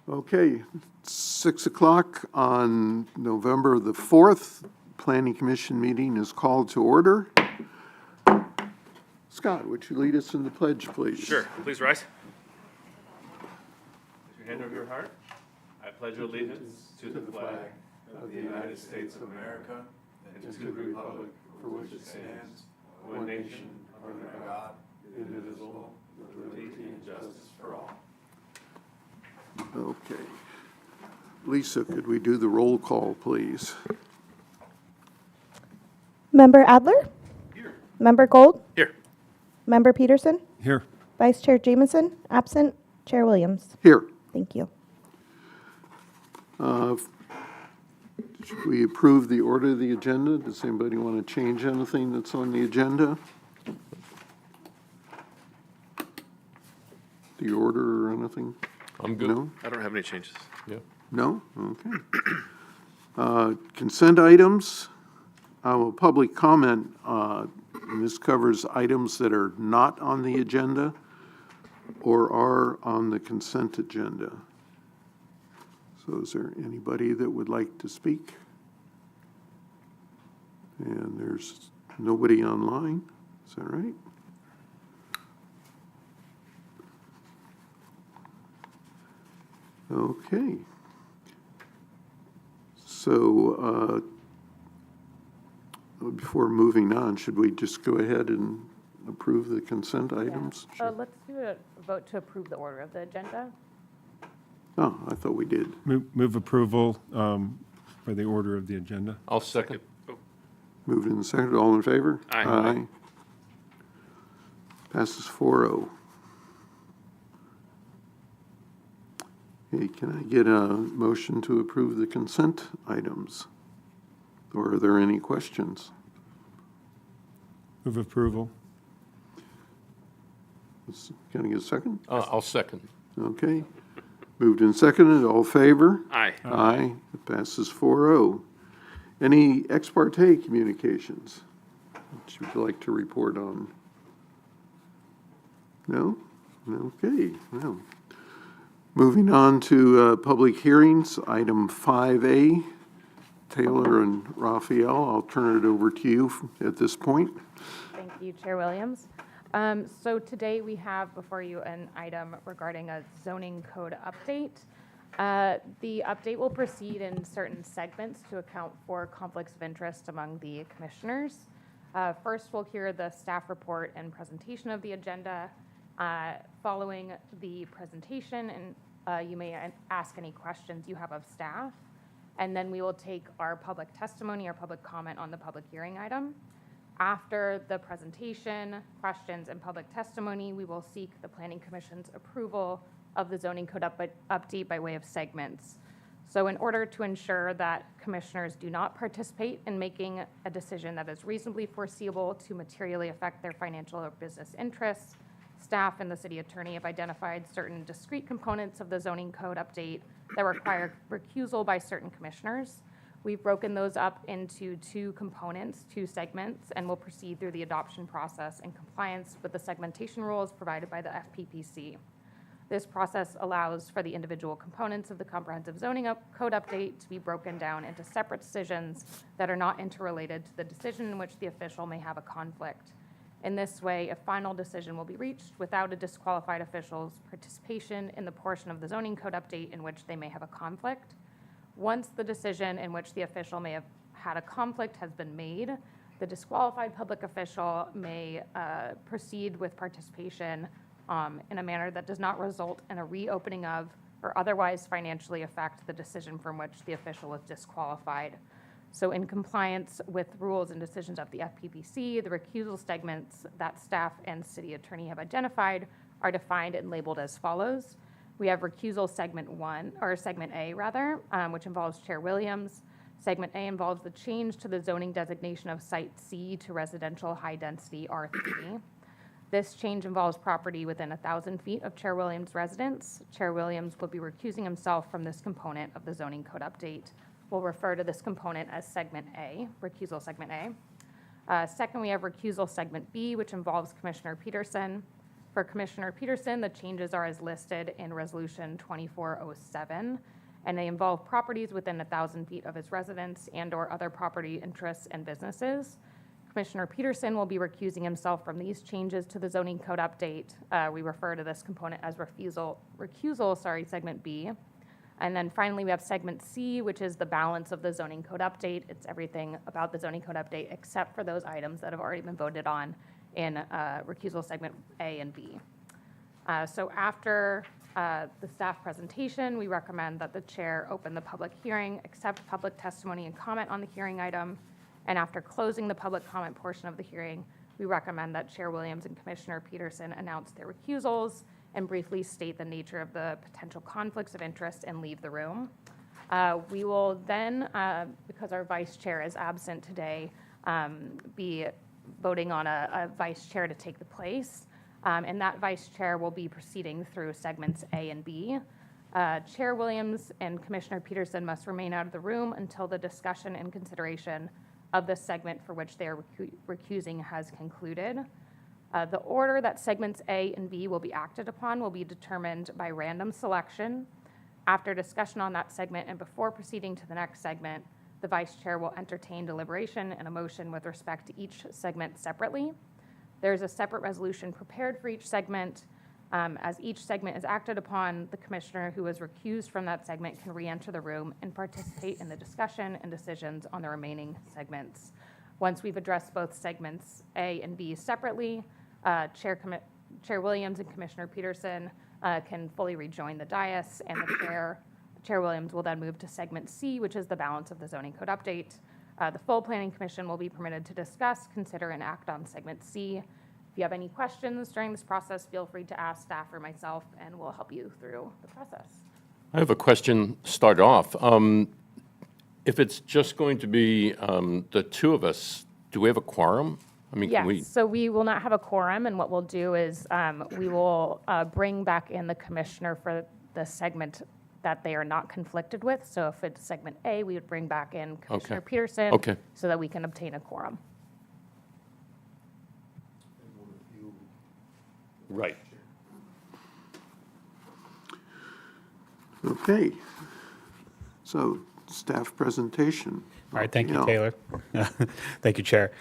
Okay, 6 o'clock on November the 4th, Planning Commission meeting is called to order. Scott, would you lead us in the pledge, please? Sure. Please rise. With your hand over your heart. I pledge allegiance to the flag of the United States of America and to the republic for which it stands, one nation, under God, indivisible, with liberty and justice for all. Okay. Lisa, could we do the roll call, please? Member Adler? Here. Member Gold? Here. Member Peterson? Here. Vice Chair Jamison? Absent. Chair Williams? Here. Thank you. Should we approve the order of the agenda? Does anybody want to change anything that's on the agenda? The order or anything? I'm good. No? I don't have any changes. Yeah. No? Okay. Consent items. Public comment, and this covers items that are not on the agenda or are on the consent agenda. So is there anybody that would like to speak? And there's nobody online, is that right? Okay. So, before moving on, should we just go ahead and approve the consent items? Let's do a vote to approve the order of the agenda. Oh, I thought we did. Move approval for the order of the agenda. I'll second. Moved and seconded, all in favor? Aye. Passes 4-0. Okay, can I get a motion to approve the consent items? Or are there any questions? Move approval. Can I get a second? I'll second. Okay. Moved and seconded, all in favor? Aye. Aye. It passes 4-0. Any ex parte communications that you'd like to report on? No? Okay, well. Moving on to public hearings, item 5A. Taylor and Raphael, I'll turn it over to you at this point. Thank you, Chair Williams. So today we have before you an item regarding a zoning code update. The update will proceed in certain segments to account for conflicts of interest among the commissioners. First, we'll hear the staff report and presentation of the agenda. Following the presentation, and you may ask any questions you have of staff. And then we will take our public testimony or public comment on the public hearing item. After the presentation, questions, and public testimony, we will seek the Planning Commission's approval of the zoning code update by way of segments. So in order to ensure that commissioners do not participate in making a decision that is reasonably foreseeable to materially affect their financial or business interests, staff and the city attorney have identified certain discrete components of the zoning code update that require recusal by certain commissioners. We've broken those up into two components, two segments, and will proceed through the adoption process in compliance with the segmentation rules provided by the FPPC. This process allows for the individual components of the comprehensive zoning code update to be broken down into separate decisions that are not interrelated to the decision in which the official may have a conflict. In this way, a final decision will be reached without a disqualified official's participation in the portion of the zoning code update in which they may have a conflict. Once the decision in which the official may have had a conflict has been made, the disqualified public official may proceed with participation in a manner that does not result in a reopening of or otherwise financially affect the decision from which the official is disqualified. So in compliance with rules and decisions of the FPPC, the recusal segments that staff and city attorney have identified are defined and labeled as follows. We have recusal segment A rather, which involves Chair Williams. Segment A involves the change to the zoning designation of Site C to residential high density R3. This change involves property within 1,000 feet of Chair Williams' residence. Chair Williams will be recusing himself from this component of the zoning code update. We'll refer to this component as segment A, recusal segment A. Second, we have recusal segment B, which involves Commissioner Peterson. For Commissioner Peterson, the changes are as listed in Resolution 2407, and they involve properties within 1,000 feet of his residence and/or other property interests and businesses. Commissioner Peterson will be recusing himself from these changes to the zoning code update. We refer to this component as recusal, segment B. And then finally, we have segment C, which is the balance of the zoning code update. It's everything about the zoning code update except for those items that have already been voted on in recusal segment A and B. So after the staff presentation, we recommend that the chair open the public hearing, accept public testimony and comment on the hearing item. And after closing the public comment portion of the hearing, we recommend that Chair Williams and Commissioner Peterson announce their recusals and briefly state the nature of the potential conflicts of interest and leave the room. We will then, because our vice chair is absent today, be voting on a vice chair to take the place. And that vice chair will be proceeding through segments A and B. Chair Williams and Commissioner Peterson must remain out of the room until the discussion and consideration of the segment for which they are recusing has concluded. The order that segments A and B will be acted upon will be determined by random selection. After discussion on that segment and before proceeding to the next segment, the vice chair will entertain deliberation and a motion with respect to each segment separately. There's a separate resolution prepared for each segment. As each segment is acted upon, the commissioner who is recused from that segment can re-enter the room and participate in the discussion and decisions on the remaining segments. Once we've addressed both segments A and B separately, Chair Williams and Commissioner Peterson can fully rejoin the dais, and Chair Williams will then move to segment C, which is the balance of the zoning code update. The full planning commission will be permitted to discuss, consider, and act on segment C. If you have any questions during this process, feel free to ask staff or myself, and we'll help you through the process. I have a question to start off. If it's just going to be the two of us, do we have a quorum? I mean, can we? Yes, so we will not have a quorum, and what we'll do is we will bring back in the commissioner for the segment that they are not conflicted with. So if it's segment A, we would bring back in Commissioner Peterson so that we can obtain a quorum. Right. Okay. So staff presentation. All right, thank you, Yeah. Taylor. Thank you, Chair.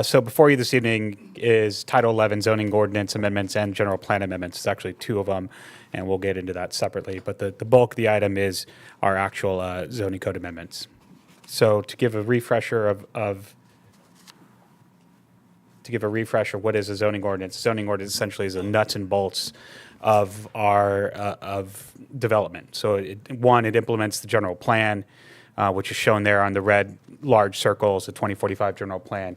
So before you this evening is Title 11 zoning ordinance amendments and general plan amendments. It's actually two of them, and we'll get into that separately. But the bulk of the item is our actual zoning code amendments. So to give a refresher what is a zoning ordinance? A zoning ordinance essentially is the nuts and bolts of our of development. So it implements the general plan, which is shown there on the red large circles, the 2045 general plan.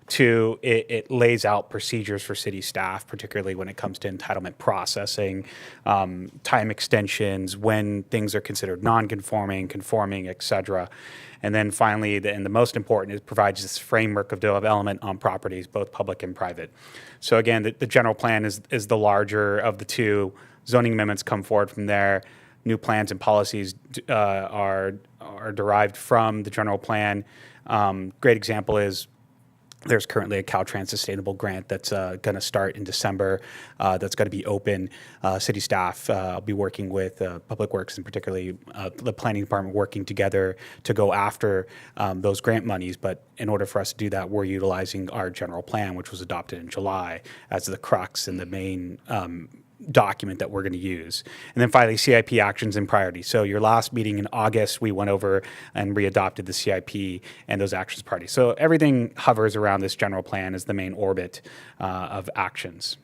Two, it lays out procedures for city staff, particularly when it comes to entitlement processing, time extensions, when things are considered non-conforming, conforming, et cetera. And then finally, and the most important, it provides this framework of development on properties, both public and private. So again, the general plan is the larger of the two. Zoning amendments come forward from there. New plans and policies are derived from the general plan. Great example is there's currently a Caltrans Sustainable Grant that's going to start in December. That's going to be open. City staff will be working with Public Works and particularly the Planning Department working together to go after those grant monies. But in order for us to do that, we're utilizing our general plan, which was adopted in July, as the crux and the main document that we're going to use. And then finally, CIP actions and priorities. So your last meeting in August, we went over and readopted the CIP and those actions priorities. So everything hovers around this general plan as the main orbit of actions.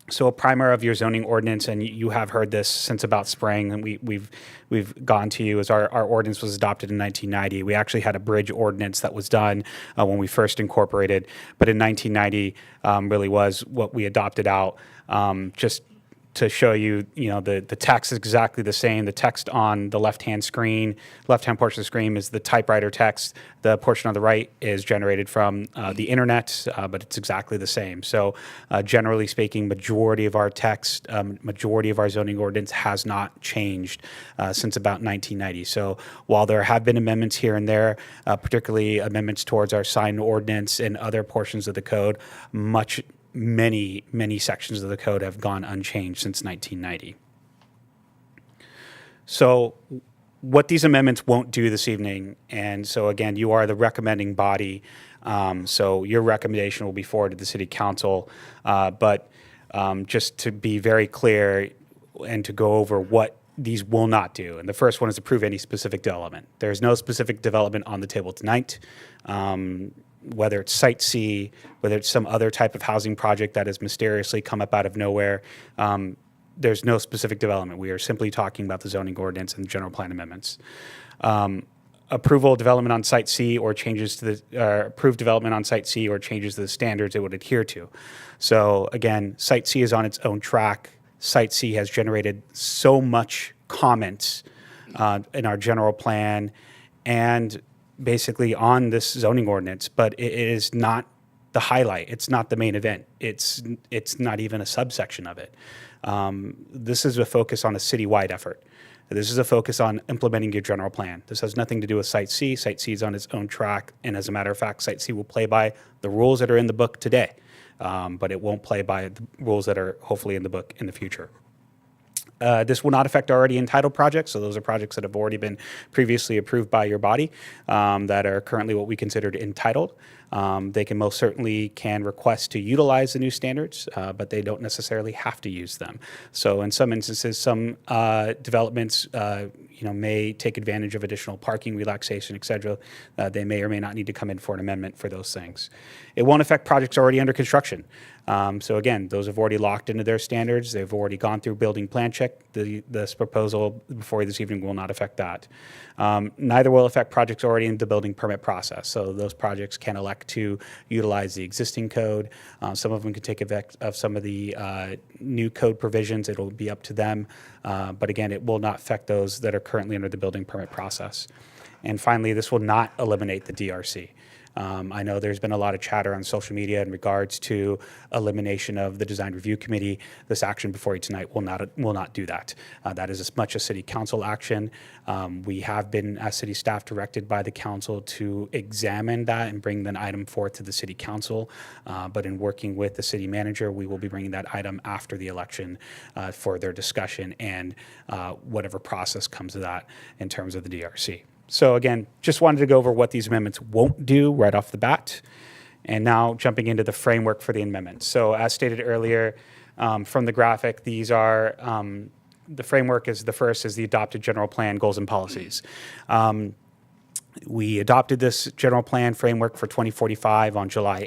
So a primer of your zoning ordinance, and you have heard this since about spring, and we've gone to you, as our ordinance was adopted in 1990. We actually had a bridge ordinance that was done when we first incorporated, but in 1990 really was what we adopted out. Just to show you, the text is exactly the same. The text on the left-hand portion of the screen is the typewriter text. The portion on the right is generated from the internet, but it's exactly the same. So generally speaking, majority of our text, majority of our zoning ordinance has not changed since about 1990. So while there have been amendments here and there, particularly amendments towards our sign ordinance and other portions of the code, many sections of the code have gone unchanged since 1990. So what these amendments won't do this evening, and so again, you are the recommending body, so your recommendation will be forwarded to the City Council, but just to be very clear and to go over what these will not do. And the first one is approve any specific development. There's no specific development on the table tonight. Whether it's Site C, whether it's some other type of housing project that has mysteriously come up out of nowhere, there's no specific development. We are simply talking about the zoning ordinance and general plan amendments. Approval of development on Site C or changes to the, approved development on Site C or changes to the standards it would adhere to. So again, Site C is on its own track. Site C has generated so much comments in our general plan and basically on this zoning ordinance, but it is not the highlight. It's not the main event. It's not even a subsection of it. This is a focus on a citywide effort. This is a focus on implementing your general plan. This has nothing to do with Site C. Site C is on its own track, and as a matter of fact, Site C will play by the rules that are in the book today, but it won't play by the rules that are hopefully in the book in the future. This will not affect already entitled projects, so those are projects that have already been previously approved by your body that are currently what we considered entitled. They can most certainly can request to utilize the new standards, but they don't necessarily have to use them. So in some instances, some developments may take advantage of additional parking relaxation, et cetera. They may or may not need to come in for an amendment for those things. It won't affect projects already under construction. So again, those have already locked into their standards. They've already gone through building plan check. This proposal before you this evening will not affect that. Neither will affect projects already in the building permit process. So those projects can elect to utilize the existing code. Some of them can take effect of some of the new code provisions. It'll be up to them. But again, it will not affect those that are currently under the building permit process. And finally, this will not eliminate the DRC. I know there's been a lot of chatter on social media in regards to elimination of the Design Review Committee. This action before you tonight will not do that. That is as much a City Council action. We have been, as City staff, directed by the Council to examine that and bring that item forth to the City Council. But in working with the City Manager, we will be bringing that item after the election for their discussion and whatever process comes of that in terms of the DRC. So again, just wanted to go over what these amendments won't do right off the bat. And now jumping into the framework for the amendments. So as stated earlier from the graphic, these are, the framework is the first is the adopted general plan, goals and policies. We adopted this general plan framework for 2045 on July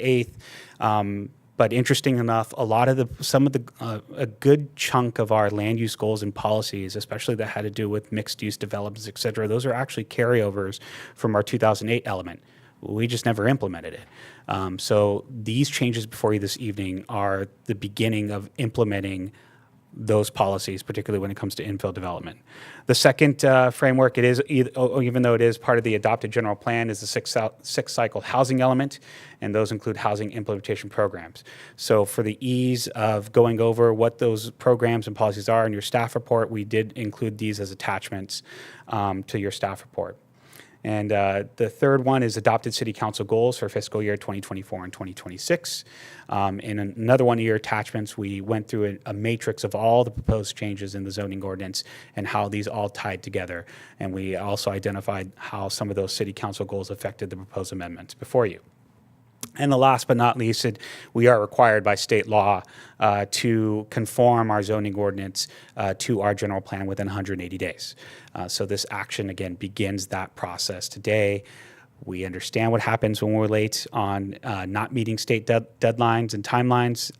8th. But interesting enough, a good chunk of our land use goals and policies, especially that had to do with mixed use developments, et cetera, those are actually carryovers from our 2008 element. We just never implemented it. So these changes before you this evening are the beginning of implementing those policies, particularly when it comes to infill development. The second framework, it is even though it is part of the adopted general plan, is the six cycle housing element, and those include housing implementation programs. So for the ease of going over what those programs and policies are in your staff report, we did include these as attachments to your staff report. And the third one is adopted City Council goals for fiscal year 2024 and 2026. In another one of your attachments, we went through a matrix of all the proposed changes in the zoning ordinance and how these all tied together. And we also identified how some of those City Council goals affected the proposed amendments before you. And the last but not least, we are required by state law to conform our zoning ordinance to our general plan within 180 days. So this action, again, begins that process today. We understand what happens when we're late on not meeting state deadlines and timelines.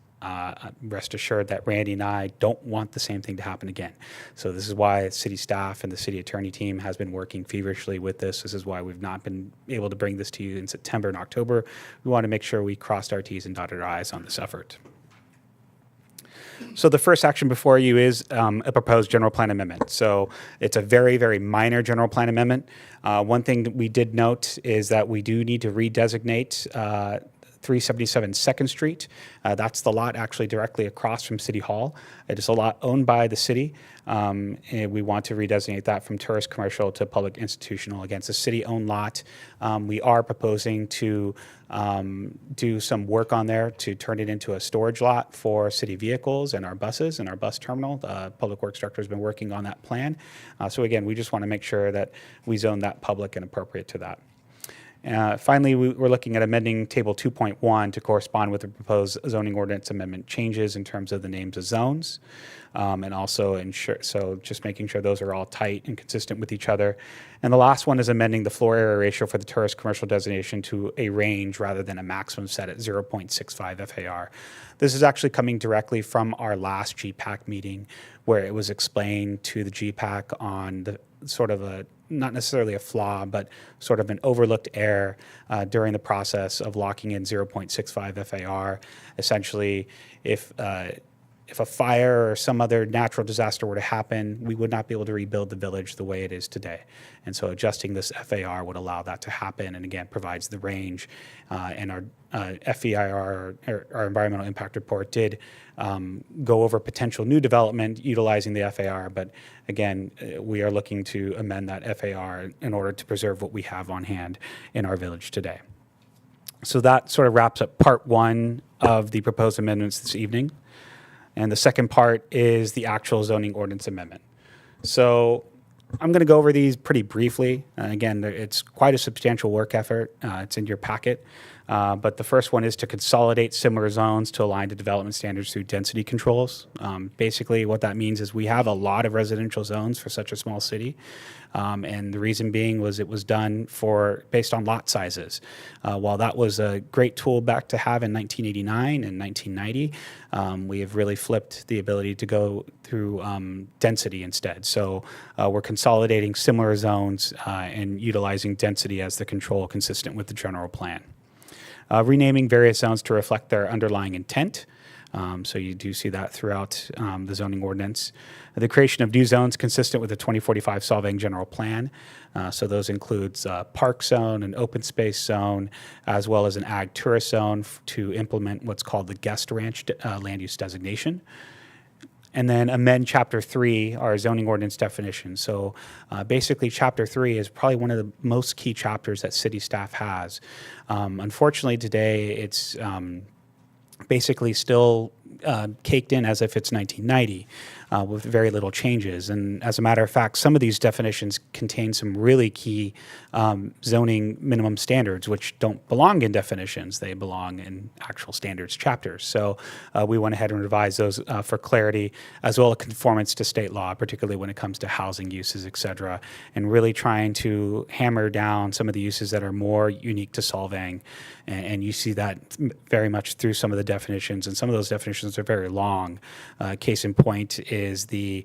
Rest assured that Randy and I don't want the same thing to happen again. So this is why city staff and the city attorney team has been working feverishly with this. This is why we've not been able to bring this to you in September and October. We want to make sure we crossed our T's and dotted our I's on this effort. So the first action before you is a proposed general plan amendment. So it's a very, very minor general plan amendment. One thing that we did note is that we do need to redesignate 377 2nd Street. That's the lot actually directly across from City Hall. It is a lot owned by the city, and we want to redesignate that from tourist commercial to public institutional. Again, it's a city-owned lot. We are proposing to do some work on there to turn it into a storage lot for city vehicles and our buses and our bus terminal. The Public Works Director has been working on that plan. So again, we just want to make sure that we zone that public and appropriate to that. Finally, we're looking at amending Table 2.1 to correspond with the proposed zoning ordinance amendment changes in terms of the names of zones, and also just making sure those are all tight and consistent with each other. And the last one is amending the floor area ratio for the tourist commercial designation to a range rather than a maximum set at 0.65 FAR. This is actually coming directly from our last GPAC meeting, where it was explained to the GPAC on the sort of a, not necessarily a flaw, but sort of an overlooked error during the process of locking in 0.65 FAR. Essentially, if a fire or some other natural disaster were to happen, we would not be able to rebuild the village the way it is today. And so adjusting this FAR would allow that to happen, and again, provides the range. And our FEIR, our environmental impact report, did go over potential new development utilizing the FAR, but again, we are looking to amend that FAR in order to preserve what we have on hand in our village today. So that sort of wraps up part one of the proposed amendments this evening. And the second part is the actual zoning ordinance amendment. So I'm going to go over these pretty briefly. Again, it's quite a substantial work effort. It's in your packet. But the first one is to consolidate similar zones to align to development standards through density controls. Basically, what that means is we have a lot of residential zones for such a small city. And the reason being was it was done based on lot sizes. While that was a great tool back to have in 1989 and 1990, we have really flipped the ability to go through density instead. So we're consolidating similar zones and utilizing density as the control consistent with the general plan. Renaming various zones to reflect their underlying intent. So you do see that throughout the zoning ordinance. The creation of new zones consistent with the 2045 Solvang general plan. So those includes park zone, an open space zone, as well as an ag tourist zone to implement what's called the guest ranch land use designation. And then amend Chapter 3, our zoning ordinance definition. So basically, Chapter 3 is probably one of the most key chapters that city staff has. Unfortunately, today, it's basically still caked in as if it's 1990 with very little changes. And as a matter of fact, some of these definitions contain some really key zoning minimum standards, which don't belong in definitions. They belong in actual standards chapters. So we went ahead and revised those for clarity, as well as conformance to state law, particularly when it comes to housing uses, et cetera, and really trying to hammer down some of the uses that are more unique to Solvang. And you see that very much through some of the definitions, and some of those definitions are very long. Case in point is the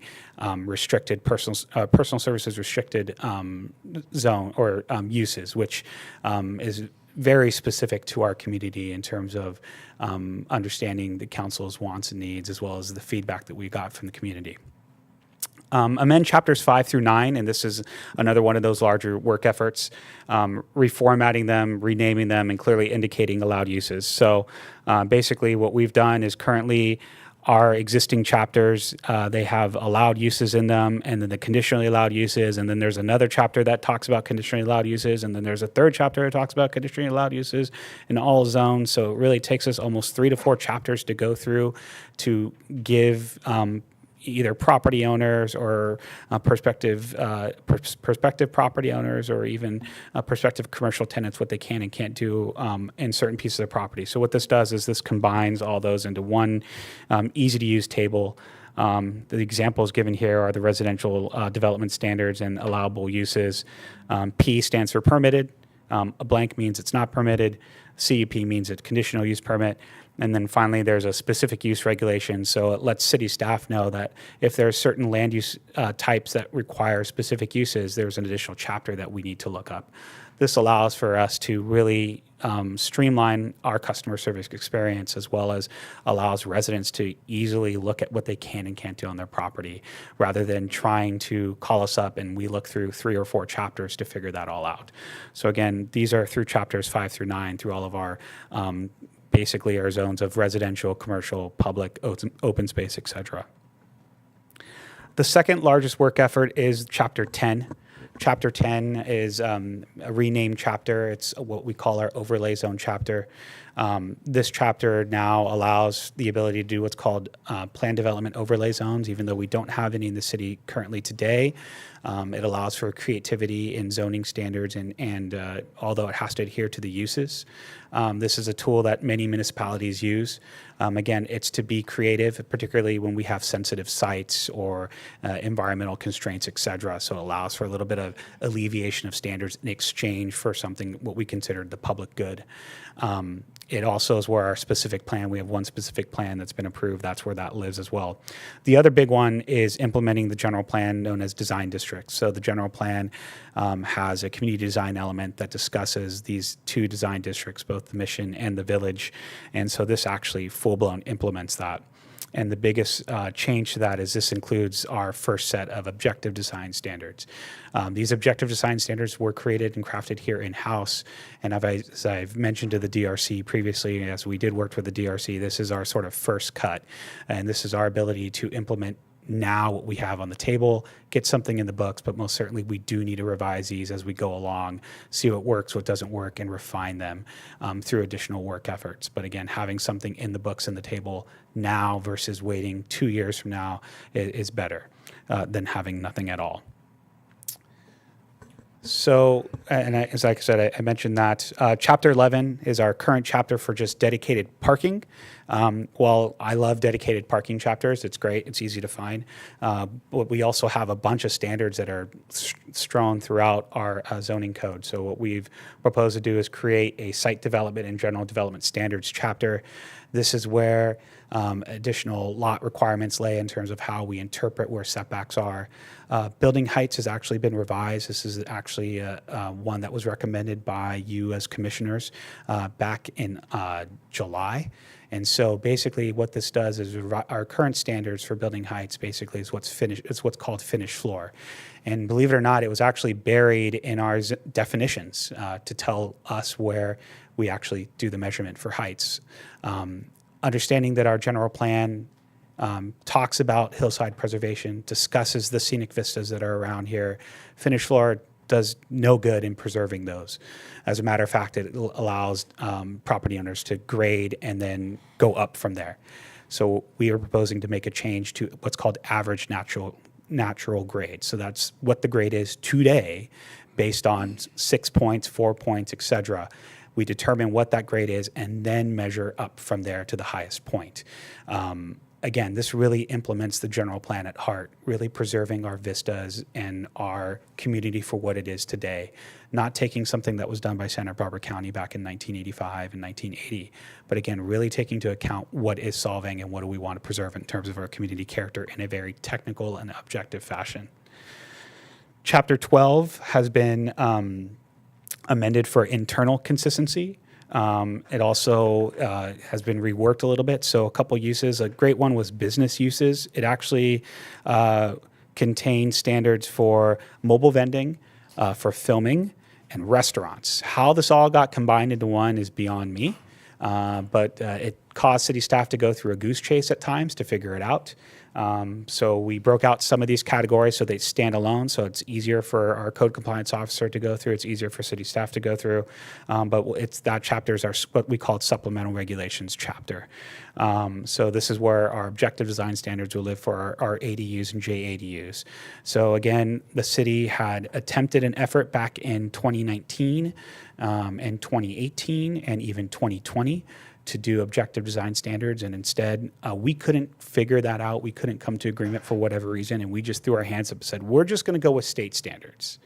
restricted personal services restricted zone or uses, which is very specific to our community in terms of understanding the council's wants and needs, as well as the feedback that we got from the community. Amend chapters 5 through 9, and this is another one of those larger work efforts, reformatting them, renaming them, and clearly indicating allowed uses. So basically what we've done is currently our existing chapters, they have allowed uses in them, and then the conditionally allowed uses, and then there's another chapter that talks about conditionally allowed uses, and then there's a third chapter that talks about conditionally allowed uses in all zones. So it really takes us almost 3 to 4 chapters to go through to give either property owners or prospective property owners, or even prospective commercial tenants what they can and can't do in certain pieces of property. So what this does is this combines all those into one easy-to-use table. The examples given here are the residential development standards and allowable uses. P stands for permitted. A blank means it's not permitted. CUP means it's conditional use permit. And then finally, there's a specific use regulation. So it lets city staff know that if there are certain land use types that require specific uses, there's an additional chapter that we need to look up. This allows for us to really streamline our customer service experience, as well as allows residents to easily look at what they can and can't do on their property, rather than trying to call us up and we look through 3 or 4 chapters to figure that all out. So again, these are through chapters 5 through 9 through all of our basically our zones of residential, commercial, public, open space, et cetera. The second largest work effort is Chapter 10. Chapter 10 is a renamed chapter. It's what we call our overlay zone chapter. This chapter now allows the ability to do what's called plan development overlay zones, even though we don't have any in the city currently today. It allows for creativity in zoning standards, and although it has to adhere to the uses. This is a tool that many municipalities use. Again, it's to be creative, particularly when we have sensitive sites or environmental constraints, et cetera. So it allows for a little bit of alleviation of standards in exchange for something, what we consider the public good. It also is where our specific plan, we have one specific plan that's been approved, that's where that lives as well. The other big one is implementing the general plan known as design districts. So the general plan has a community design element that discusses these 2 design districts, both the mission and the village. And so this actually full-blown implements that. And the biggest change to that is this includes our first set of objective design standards. These objective design standards were created and crafted here in-house. And as I've mentioned to the DRC previously, as we did work with the DRC, this is our sort of first cut. And this is our ability to implement now what we have on the table, get something in the books, but most certainly we do need to revise these as we go along, see what works, what doesn't work, and refine them through additional work efforts. But again, having something in the books and the table now versus waiting 2 years from now is better than having nothing at all. So, as like I said, I mentioned that Chapter 11 is our current chapter for just dedicated parking. While I love dedicated parking chapters, it's great, it's easy to find. But we also have a bunch of standards that are strewn throughout our zoning code. So what we've proposed to do is create a site development and general development standards chapter. This is where additional lot requirements lay in terms of how we interpret where setbacks are. Building heights has actually been revised. This is actually one that was recommended by you as commissioners back in July. And so basically what this does is our current standards for building heights basically is what's called finished floor. And believe it or not, it was actually buried in our definitions to tell us where we actually do the measurement for heights. Understanding that our general plan talks about hillside preservation, discusses the scenic vistas that are around here. Finished floor does no good in preserving those. As a matter of fact, it allows property owners to grade and then go up from there. So we are proposing to make a change to what's called average natural grade. So that's what the grade is today based on 6 points, 4 points, et cetera. We determine what that grade is and then measure up from there to the highest point. Again, this really implements the general plan at heart, really preserving our vistas and our community for what it is today, not taking something that was done by Santa Barbara County back in 1985 and 1980, but again, really taking into account what is Solvang and what do we want to preserve in terms of our community character in a very technical and objective fashion. Chapter 12 has been amended for internal consistency. It also has been reworked a little bit. So a couple uses, a great one was business uses. It actually contained standards for mobile vending, for filming, and restaurants. How this all got combined into one is beyond me, but it caused city staff to go through a goose chase at times to figure it out. So we broke out some of these categories so they stand alone, so it's easier for our code compliance officer to go through, it's easier for city staff to go through, but that chapter is our what we call supplemental regulations chapter. So this is where our objective design standards will live for our ADUs and JADUs. So again, the city had attempted an effort back in 2019 and 2018 and even 2020 to do objective design standards, and instead we couldn't figure that out. We couldn't come to agreement for whatever reason, and we just threw our hands up and said, we're just going to go with state standards.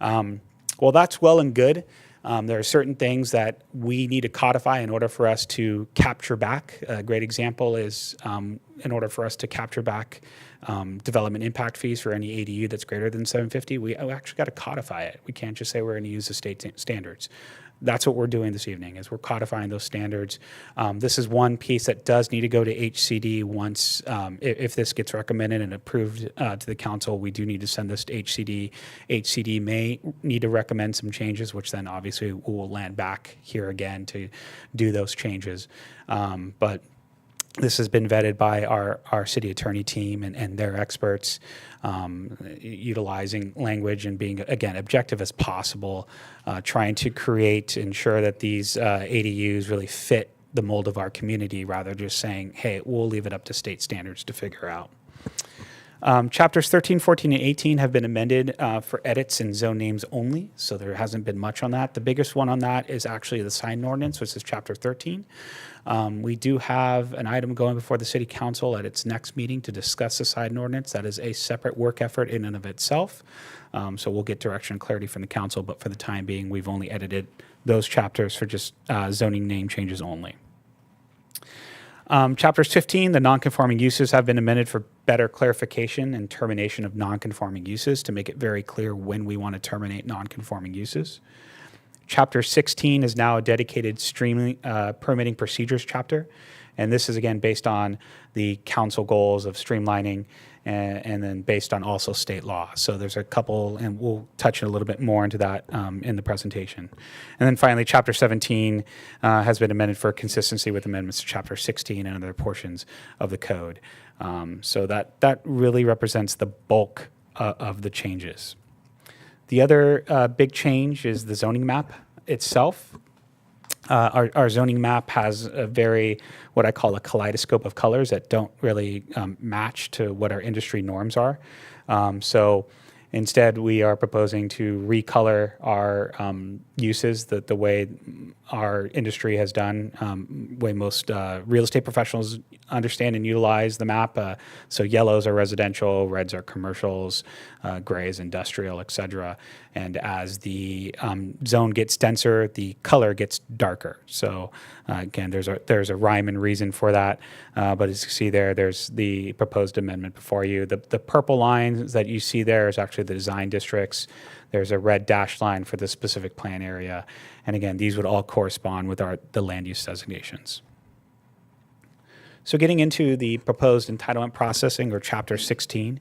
Well, that's well and good, There are certain things that we need to codify in order for us to capture back. A great example is in order for us to capture back development impact fees for any ADU that's greater than 750, we actually got to codify it. We can't just say we're going to use the state standards. That's what we're doing this evening, is we're codifying those standards. This is one piece that does need to go to HCD once, if this gets recommended and approved to the council, we do need to send this to HCD. HCD may need to recommend some changes, which then obviously will land back here again to do those changes. But this has been vetted by our city attorney team and their experts, utilizing language and being, again, objective as possible, trying to ensure that these ADUs really fit the mold of our community rather than just saying, hey, we'll leave it up to state standards to figure out. Chapters 13, 14, and 18 have been amended for edits in zone names only, so there hasn't been much on that. The biggest one on that is actually the sign ordinance, which is Chapter 13. We do have an item going before the City Council at its next meeting to discuss the sign ordinance. That is a separate work effort in and of itself, so we'll get direction and clarity from the council, but for the time being, we've only edited those chapters for just zoning name changes only. Chapters 15, the nonconforming uses have been amended for better clarification and termination of nonconforming uses to make it very clear when we want to terminate nonconforming uses. Chapter 16 is now a dedicated permitting procedures chapter, and this is again based on the council goals of streamlining and then based on also state law. So there's a couple, and we'll touch a little bit more into that in the presentation. And then finally, Chapter 17 has been amended for consistency with amendments to Chapter 16 and other portions of the code. So that really represents the bulk of the changes. The other big change is the zoning map itself. Our zoning map has a what I call a kaleidoscope of colors that don't really match to what our industry norms are. So instead, we are proposing to recolor our uses the way our industry has done, way most real estate professionals understand and utilize the map. So yellows are residential, reds are commercials, gray is industrial, et cetera. And as the zone gets denser, the color gets darker. So again, there's a rhyme and reason for that. But as you see there's the proposed amendment before you. The purple lines that you see there is actually the design districts. There's a red dashed line for the specific plan area. And again, these would all correspond with the land use designations. So getting into the proposed entitlement processing, or Chapter 16.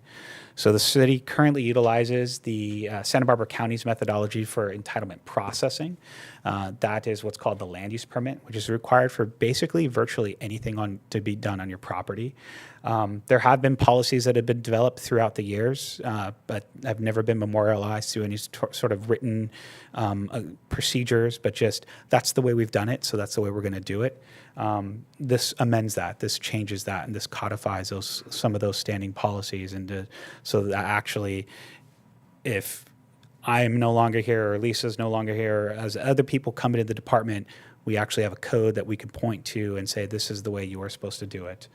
So the city currently utilizes the Santa Barbara County's methodology for entitlement processing. That is what's called the land use permit, which is required for basically virtually anything to be done on your property. There have been policies that have been developed throughout the years, but have never been memorialized through any sort of written procedures, but just that's the way we've done it, so that's the way we're going to do it. This amends that, this changes that, and this codifies some of those standing policies, so that actually, if I'm no longer here or Lisa's no longer here, as other people come into the department, we actually have a code that we can point to and say, this is the way you are supposed to do it.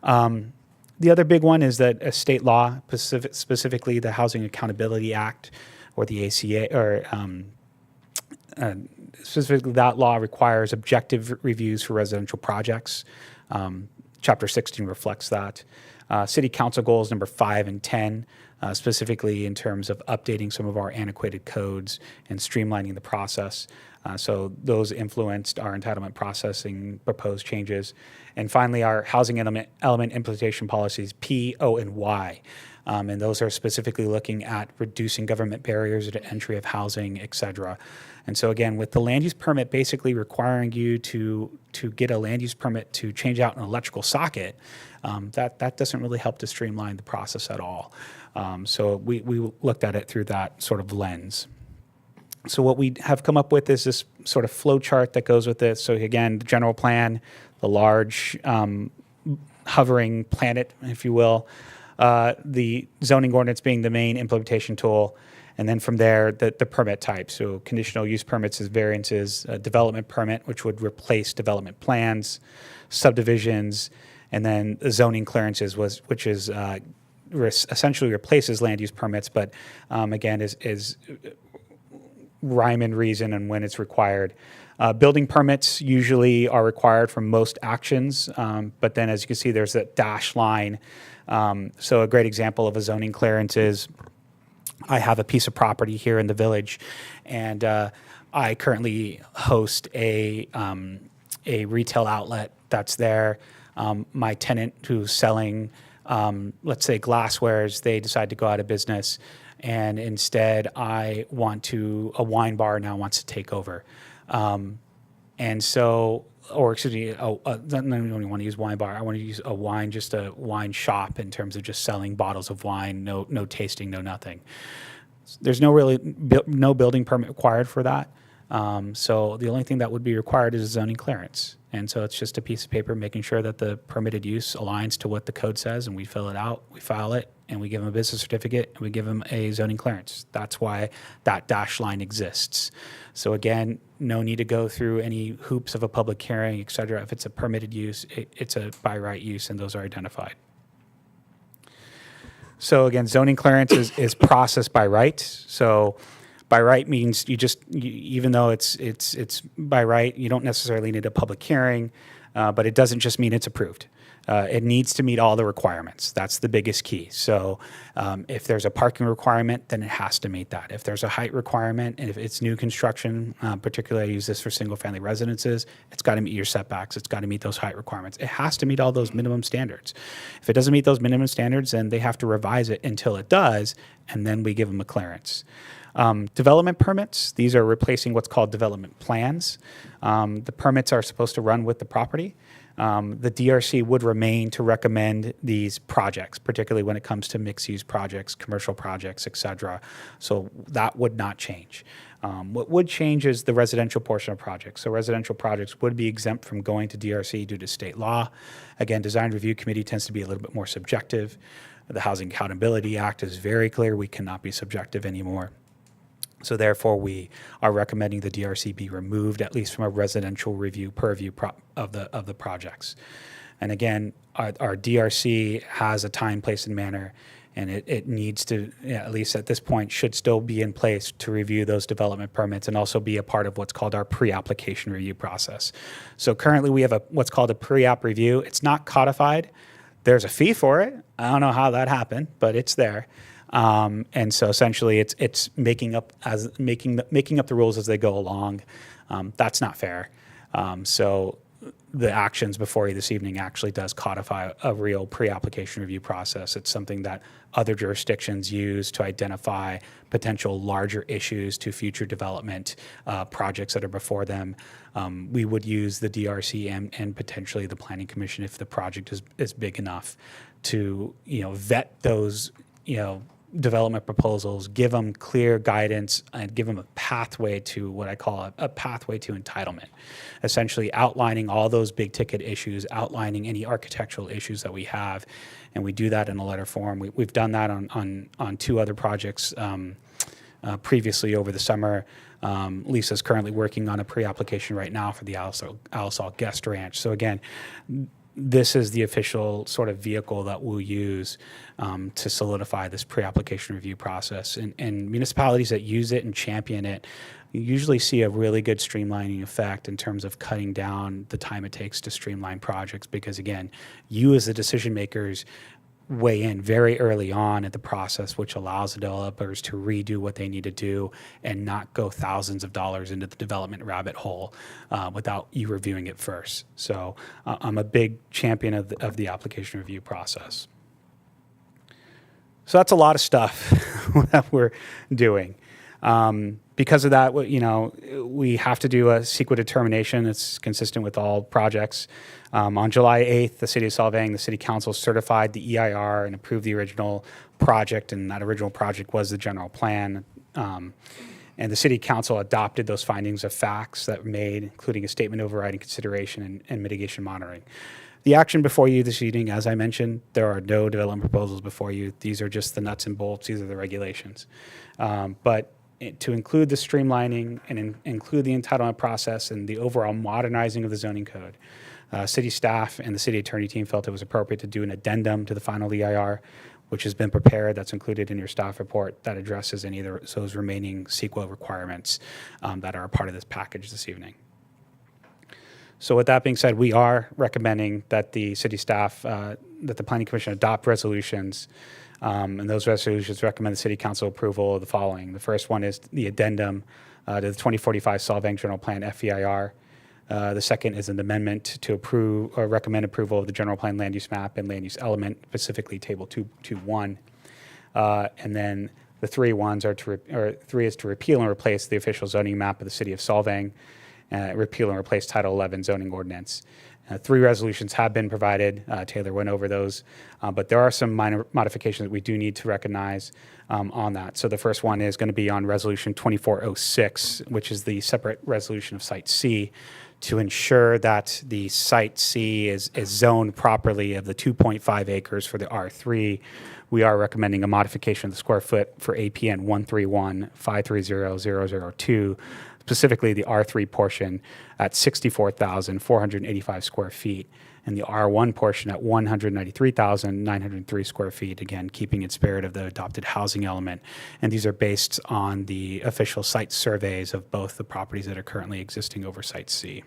The other big one is that a state law, specifically the Housing Accountability Act, or the ACA, or specifically that law requires objective reviews for residential projects. Chapter 16 reflects that. City Council goals number 5 and 10, specifically in terms of updating some of our antiquated codes and streamlining the process. So those influenced our entitlement processing proposed changes. And finally, our housing element implementation policies, P, O, and Y. And those are specifically looking at reducing government barriers to entry of housing, et cetera. And so again, with the land use permit basically requiring you to get a land use permit to change out an electrical socket, that doesn't really help to streamline the process at all. So we looked at it through that sort of lens. So what we have come up with is this sort of flow chart that goes with it. So again, the general plan, the large hovering planet, if you will, the zoning ordinance being the main implementation tool, and then from there, the permit type. So conditional use permits is variances, development permit, which would replace development plans, subdivisions, and then the zoning clearances, which is essentially replaces land use permits, but again is rhyme and reason and when it's required. Building permits usually are required for most actions, but then as you can see, there's that dash line. So a great example of a zoning clearance is I have a piece of property here in the village, and I currently host a retail outlet that's there. My tenant who's selling, let's say, glasswares, they decide to go out of business, and instead a wine bar now wants to take over. And so, or excuse me, I don't even want to use wine bar. I want to use just a wine shop in terms of just selling bottles of wine, no tasting, no nothing. There's no building permit required for that. So the only thing that would be required is a zoning clearance. And so it's just a piece of paper making sure that the permitted use aligns to what the code says, and we fill it out, we file it, and we give them a business certificate, and we give them a zoning clearance. That's why that dash line exists. So again, no need to go through any hoops of a public hearing, et cetera. If it's a permitted use, it's a by right use, and those are identified. So again, zoning clearance is processed by right. So by right means even though it's by right, you don't necessarily need a public hearing, but it doesn't just mean it's approved. It needs to meet all the requirements. That's the biggest key. So if there's a parking requirement, then it has to meet that. If there's a height requirement, and if it's new construction, particularly I use this for single-family residences, it's got to meet your setbacks. It's got to meet those height requirements. It has to meet all those minimum standards. If it doesn't meet those minimum standards, then they have to revise it until it does, and then we give them a clearance. Development permits, these are replacing what's called development plans. The permits are supposed to run with the property. The DRC would remain to recommend these projects, particularly when it comes to mixed-use projects, commercial projects, et cetera. So that would not change. What would change is the residential portion of projects. So residential projects would be exempt from going to DRC due to state law. Again, Design Review Committee tends to be a little bit more subjective. The Housing Accountability Act is very clear. We cannot be subjective anymore. So therefore, we are recommending the DRC be removed, at least from a residential review purview of the projects. And again, our DRC has a time, place, and manner, and it needs to, at least at this point, should still be in place to review those development permits and also be a part of what's called our pre-application review process. So currently, we have what's called a pre-app review. It's not codified. There's a fee for it. I don't know how that happened, but it's there. And so essentially it's making up the rules as they go along. That's not fair. So the actions before you this evening actually does codify a real pre-application review process. It's something that other jurisdictions use to identify potential larger issues to future development projects that are before them. We would use the DRC and potentially the Planning Commission if the project is big enough to vet those development proposals, give them clear guidance, and give them a pathway to what I call a pathway to entitlement, essentially outlining all those big ticket issues, outlining any architectural issues that we have, and we do that in a letter form. We've done that on two other projects previously over the summer. Lisa's currently working on a pre-application right now for the Alisal Guest Ranch. So again, this is the official sort of vehicle that we'll use to solidify this pre-application review process. And municipalities that use it and champion it usually see a really good streamlining effect in terms of cutting down the time it takes to streamline projects because, again, you as the decision makers weigh in very early on at the process, which allows the developers to redo what they need to do and not go thousands of dollars into the development rabbit hole without you reviewing it first. So I'm a big champion of the application review process. So that's a lot of stuff that we're doing. Because of that, we have to do a CEQA determination that's consistent with all projects. On July 8th, the City of Solvang, the City Council certified the EIR and approved the original project, and that original project was the general plan. And the City Council adopted those findings of facts that were made, including a statement overriding consideration and mitigation monitoring. The action before you this evening, as I mentioned, there are no development proposals before you. These are just the nuts and bolts. These are the regulations. But to include the streamlining and include the entitlement process and the overall modernizing of the zoning code, city staff and the city attorney team felt it was appropriate to do an addendum to the final EIR, which has been prepared, that's included in your staff report, that addresses any of those remaining CEQA requirements that are a part of this package this evening. So with that being said, we are recommending that the city staff, that the Planning Commission adopt resolutions, and those resolutions recommend the City Council approval of the following. The first one is the addendum to the 2045 Solvang General Plan FEIR. The second is an amendment to approve or recommend approval of the general plan land use map and land use element, specifically Table 2.1. And then the three is to repeal and replace the official zoning map of the city of Solvang, repeal and replace Title 11 zoning ordinance. 3 resolutions have been provided. Taylor went over those, but there are some minor modifications that we do need to recognize on that. So the first one is going to be on Resolution 2406, which is the separate resolution of Site C, to ensure that the Site C is zoned properly of the 2.5 acres for the R3. We are recommending a modification of the square foot for APN 131-530-002, specifically the R3 portion at 64,485 square feet, and the R1 portion at 193,903 square feet, again, keeping in spirit of the adopted housing element. And these are based on the official site surveys of both the properties that are currently existing over Site C.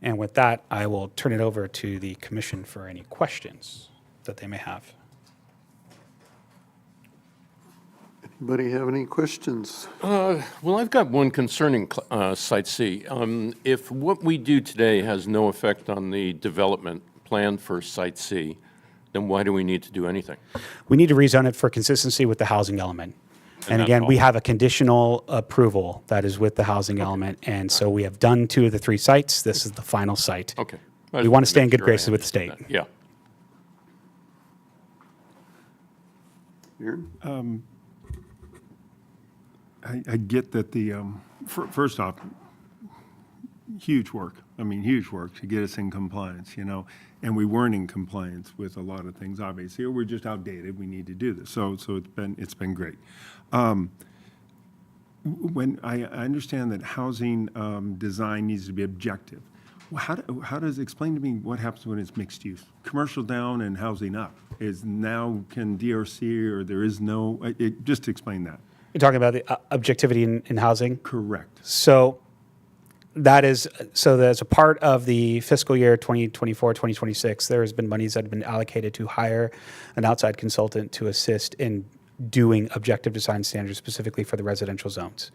And with that, I will turn it over to the commission for any questions that they may have. Anybody have any questions? Well, I've got one concerning Site C. If what we do today has no effect on the development plan for Site C, then why do we need to do anything? We need to rezone it for consistency with the housing element. And that's again, we all. have a conditional approval that is with the housing element. And so we have done 2 of the 3 sites. This is the final site. Okay. We want to stay in good graces with the state. Yeah. Aaron? I get that first off, huge work. I mean, huge work to get us in compliance, and we weren't in compliance with a lot of things, obviously, or we're just outdated. We need to do this. So it's been great. When I understand that housing design needs to be objective, how does explain to me what happens when it's mixed use? Commercial down and housing up is now can DRC or there is no. Just explain that. You're talking about the objectivity in housing? Correct. So that's a part of the fiscal year 2024, 2026, there has been monies that have been allocated to hire an outside consultant to assist in doing objective design standards specifically for the residential zones.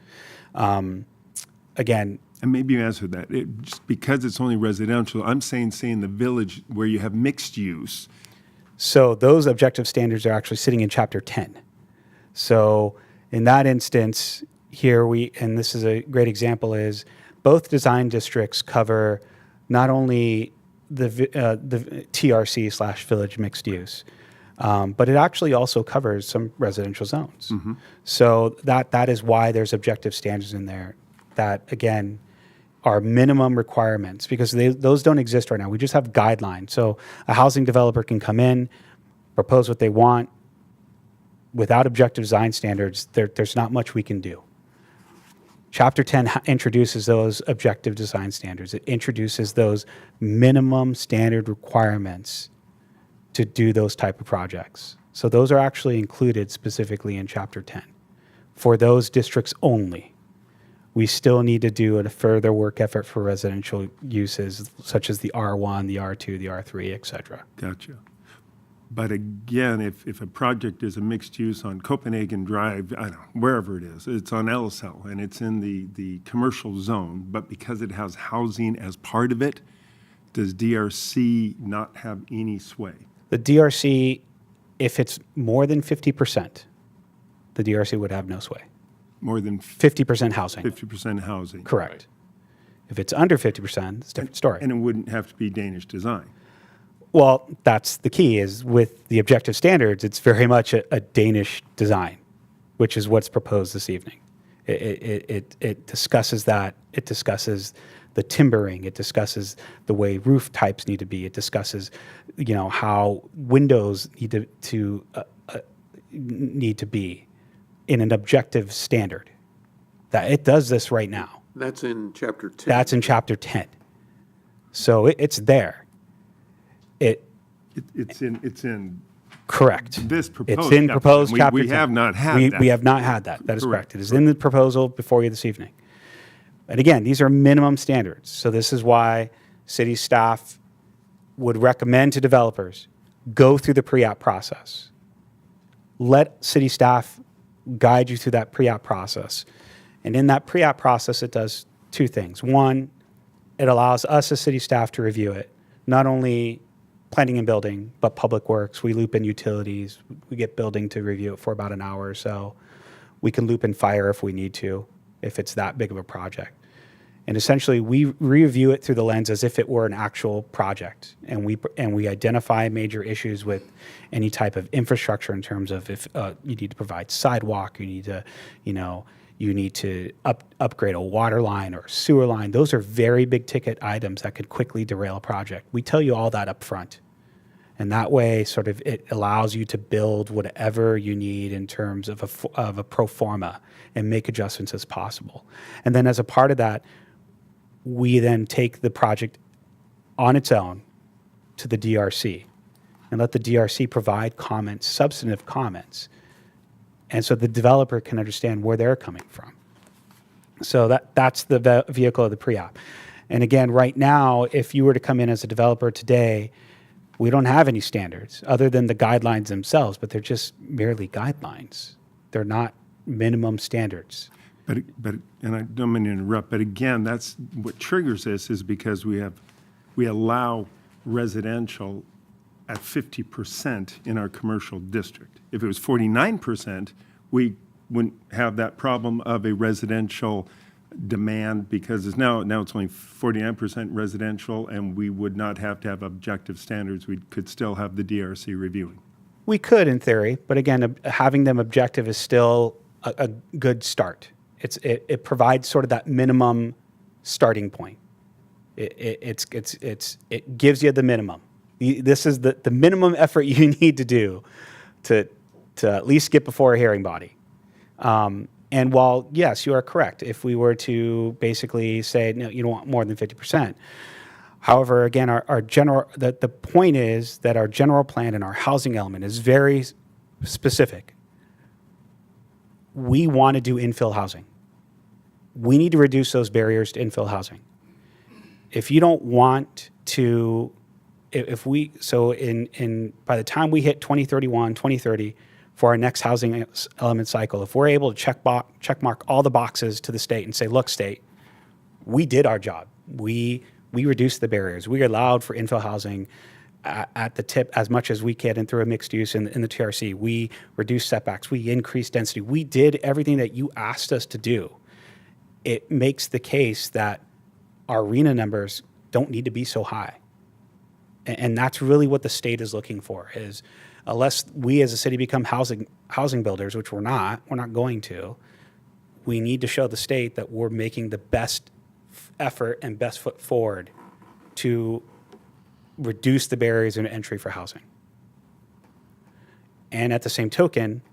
Again, And maybe you answered that. Just because it's only residential, I'm saying the village where you have mixed use. so those objective standards are actually sitting in Chapter 10. So in that instance, here and this is a great example, is both design districts cover not only the TRC/village mixed use, but it actually also covers some residential zones. So that is why there's objective standards in there that, again, are minimum requirements, because those don't exist right now. We just have guidelines. So a housing developer can come in, propose what they want. Without objective design standards, there's not much we can do. Chapter 10 introduces those objective design standards. It introduces those minimum standard requirements to do those type of projects. So those are actually included specifically in Chapter 10 for those districts only. We still need to do a further work effort for residential uses such as the R1, the R2, the R3, et cetera. Gotcha. But again, if a project is a mixed use on Copenhagen Drive, I don't know, wherever it is, it's on LSL and it's in the commercial zone, but because it has housing as part of it, does DRC not have any sway? The DRC, if it's more than 50%, the DRC would have no sway. More than 50% housing. 50% housing? Correct. If it's under 50%, it's a different story. And it wouldn't have to be Danish design. Well, that's the key, is with the objective standards, it's very much a Danish design, which is what's proposed this evening. It discusses that. It discusses the timbering. It discusses the way roof types need to be. It discusses, how windows need to be in an objective standard. That it does this right now. That's in Chapter 10. That's in Chapter 10. So it's there. It's in Correct. This proposed It's in chapter proposed 10. chapter We 10. have not had We that. have not had that. That is Correct. correct. It is in the proposal before you this evening. And again, these are minimum standards. So this is why city staff would recommend to developers, go through the pre-app process. Let city staff guide you through that pre-app process. And in that pre-app process, it does two things. One, it allows us as city staff to review it, not only planning and building, but public works. We loop in utilities. We get building to review it for about an hour or so. We can loop in fire if we need to, if it's that big of a project. And essentially, we review it through the lens as if it were an actual project, and we identify major issues with any type of infrastructure in terms of if you need to provide sidewalk, you need to, you need to upgrade a water line or sewer line. Those are very big ticket items that could quickly derail a project. We tell you all that up front. And that way, sort of, it allows you to build whatever you need in terms of a pro forma and make adjustments as possible. And then as a part of that, we then take the project on its own to the DRC and let the DRC provide comments, substantive comments, and so the developer can understand where they're coming from. So that's the vehicle of the pre-app. And again, right now, if you were to come in as a developer today, we don't have any standards other than the guidelines themselves, but they're just merely guidelines. They're not minimum standards. But and I don't mean to interrupt, but again, that's what triggers this is because we allow residential at 50% in our commercial district. If it was 49%, we wouldn't have that problem of a residential demand because it's now it's only 49% residential, and we would not have to have objective standards. We could still have the DRC reviewing. We could, in theory, but again, having them objective is still a good start. It provides sort of that minimum starting point. It gives you the minimum. This is the minimum effort you need to do to at least get before a hearing body. And while, yes, you are correct, if we were to basically say, no, you don't want more than 50%. However, again, the point is that our general plan and our housing element is very specific. We want to do infill housing. We need to reduce those barriers to infill housing. If you don't want to, by the time we hit 2031, 2030, for our next housing element cycle, if we're able to checkmark all the boxes to the state and say, look, state, we did our job. We reduced the barriers. We allowed for infill housing at the tip as much as we can and through a mixed use in the TRC. We reduced setbacks. We increased density. We did everything that you asked us to do. It makes the case that our RENA numbers don't need to be so high. And that's really what the state is looking for, is unless we as a city become housing builders, which we're not going to, we need to show the state that we're making the best effort and best foot forward to reduce the barriers in entry for housing. And at the same token,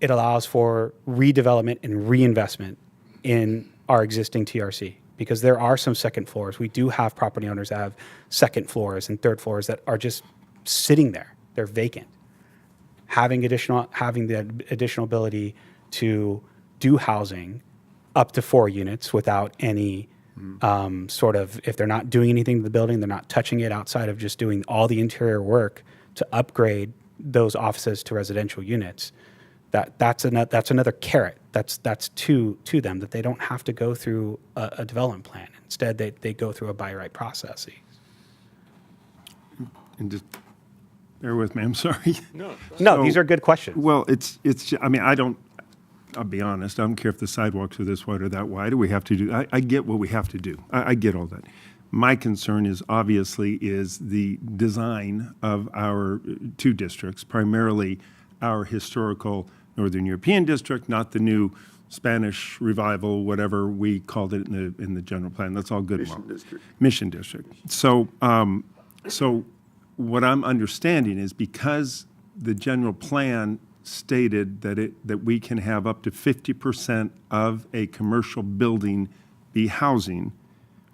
it allows for redevelopment and reinvestment in our existing TRC, because there are some second floors. We do have property owners that have second floors and third floors that are just sitting there. They're vacant. Having the additional ability to do housing up to 4 units without any if they're not doing anything to the building, they're not touching it outside of just doing all the interior work to upgrade those offices to residential units. That's another carrot. That's to them, that they don't have to go through a development plan. Instead, they go through a by right process. And just bear with me, I'm sorry. No, these are good questions. Well, I'll be honest, I don't care if the sidewalks are this wide or that wide, we have to do, I get what we have to do. I get all that. My concern is the design of our 2 districts, primarily our historical Northern European district, not the new Spanish revival, whatever we called it in the general plan. That's all good. Mission district. So what I'm understanding is because the general plan stated that we can have up to 50% of a commercial building be housing,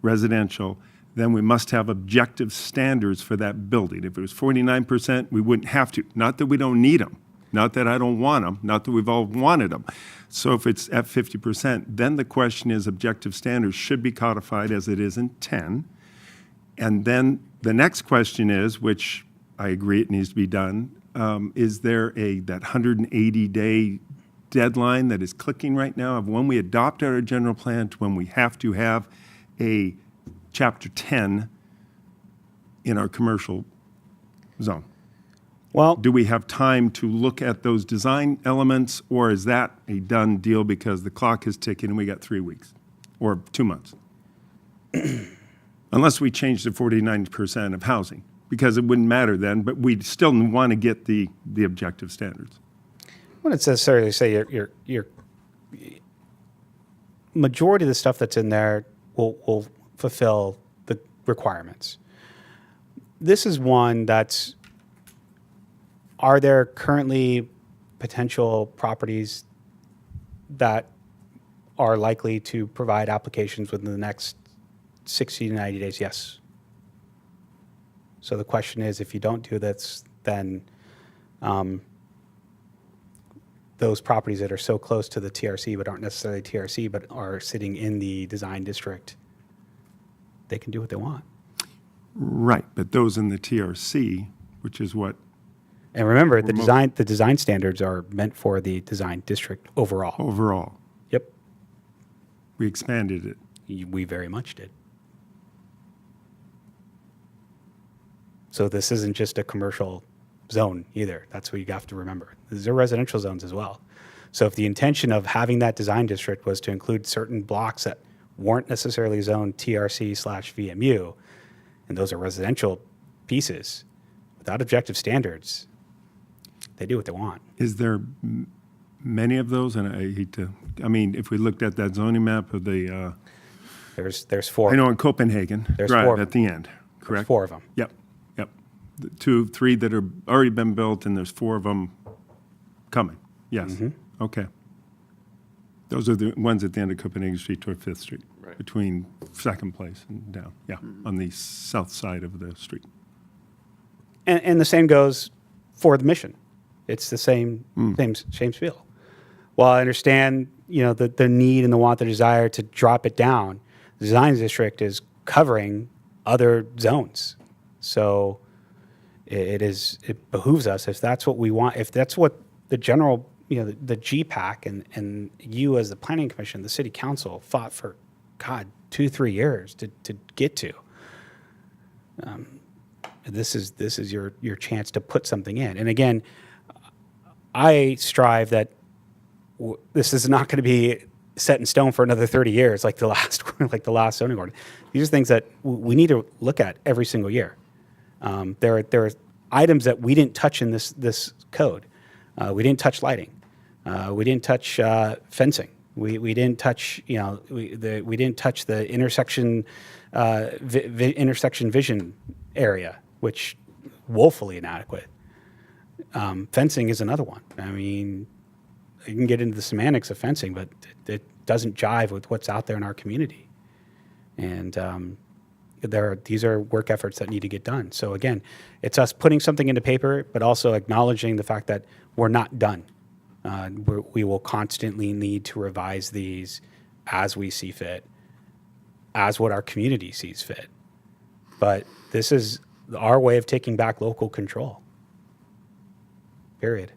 residential, then we must have objective standards for that building. If it was 49%, we wouldn't have to. Not that we don't need them, not that I don't want them, not that we've all wanted them. So if it's at 50%, then the question is objective standards should be codified as it is in 10. And then the next question is, which I agree it needs to be done, is there that 180-day deadline that is clicking right now of when we adopt our general plan to when we have to have a Chapter 10 in our commercial zone? Well, Do we have time to look at those design elements, or is that a done deal because the clock is ticking and we got 3 weeks or 2 months? Unless we change the 49% of housing, because it wouldn't matter then, but we'd still want to get the objective standards. I wouldn't necessarily say your majority of the stuff that's in there will fulfill the requirements. This is one that's, are there currently potential properties that are likely to provide applications within the next 60 to 90 days? Yes. So the question is, if you don't do this, then those properties that are so close to the TRC but aren't necessarily TRC but are sitting in the design district, they can do what they want. Right, but those in the TRC, which is what, And remember, the design standards are meant for the design district overall. overall, Yep, we expanded it. we very much did. So this isn't just a commercial zone either. That's what you have to remember. These are residential zones as well. So if the intention of having that design district was to include certain blocks that weren't necessarily zoned TRC/VMU, and those are residential pieces, without objective standards, they do what they want. Is there many of those? And I hate to, I mean, if we looked at that zoning map of the, There's four. I know in Copenhagen There's Drive four of at the end, There's correct? 4 of them. Yep, yep. The 2, 3 that are already been built, and there's 4 of them coming. Yes, Mm-hmm. okay. Those are the ones at the end of Copenhagen Street toward Fifth Street, Right. between Second Place and down, yeah, on the south side of the street. And the same goes for the mission. It's the same same spiel. While I understand, the need and the want, the desire to drop it down, the design district is covering other zones. So it behooves us, if that's what we want, if that's what the general, the GPAC and you as the planning commission, the city council fought for, 2-3 years to get to. This is your chance to put something in. And again, I strive that this is not going to be set in stone for another 30 years, like the last zoning ordinance. These are things that we need to look at every single year. There are items that we didn't touch in this code. We didn't touch lighting. We didn't touch fencing. We didn't touch we didn't touch the intersection intersection vision area, which woefully inadequate. Fencing is another one. I mean, you can get into the semantics of fencing, but it doesn't jive with what's out there in our community. And these are work efforts that need to get done. So again, it's us putting something into paper, but also acknowledging the fact that we're not done. We will constantly need to revise these as we see fit, as what our community sees fit. But this is our way of taking back local control. Period.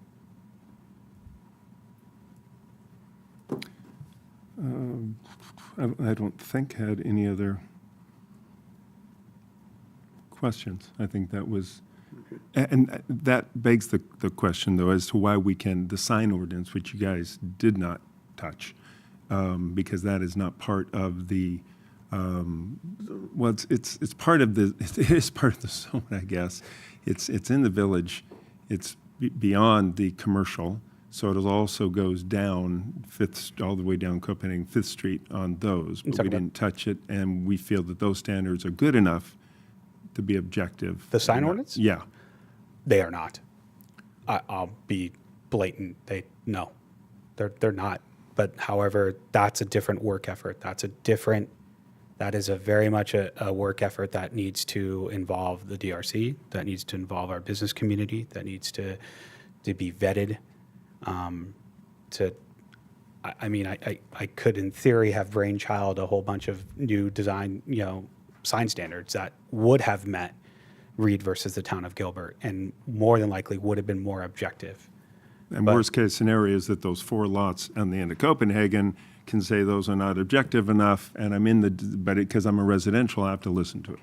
I don't think had any other questions. I think that was, and that begs the question, though, as to why we can, the sign ordinance, which you guys did not touch, because that is not part of the, well, it's part of the, it is part of the zone, I guess. It's in the village. It's beyond the commercial. So it also goes down all the way down Copenhagen, 5th Street on those, but we didn't touch it, and we feel that those standards are good enough to be objective. The sign ordinance? Yeah. They are not. I'll be blatant. No, they're not. But however, that's a different work effort. That's That is a very much a work effort that needs to involve the DRC, that needs to involve our business community, that needs to be vetted. I could, in theory, have brainchild a whole bunch of new design, sign standards that would have met Reed versus the town of Gilbert, and more than likely would have been more objective. And worst-case scenario is that those 4 lots on the end of Copenhagen can say those are not objective enough, and but because I'm a residential, I have to listen to it.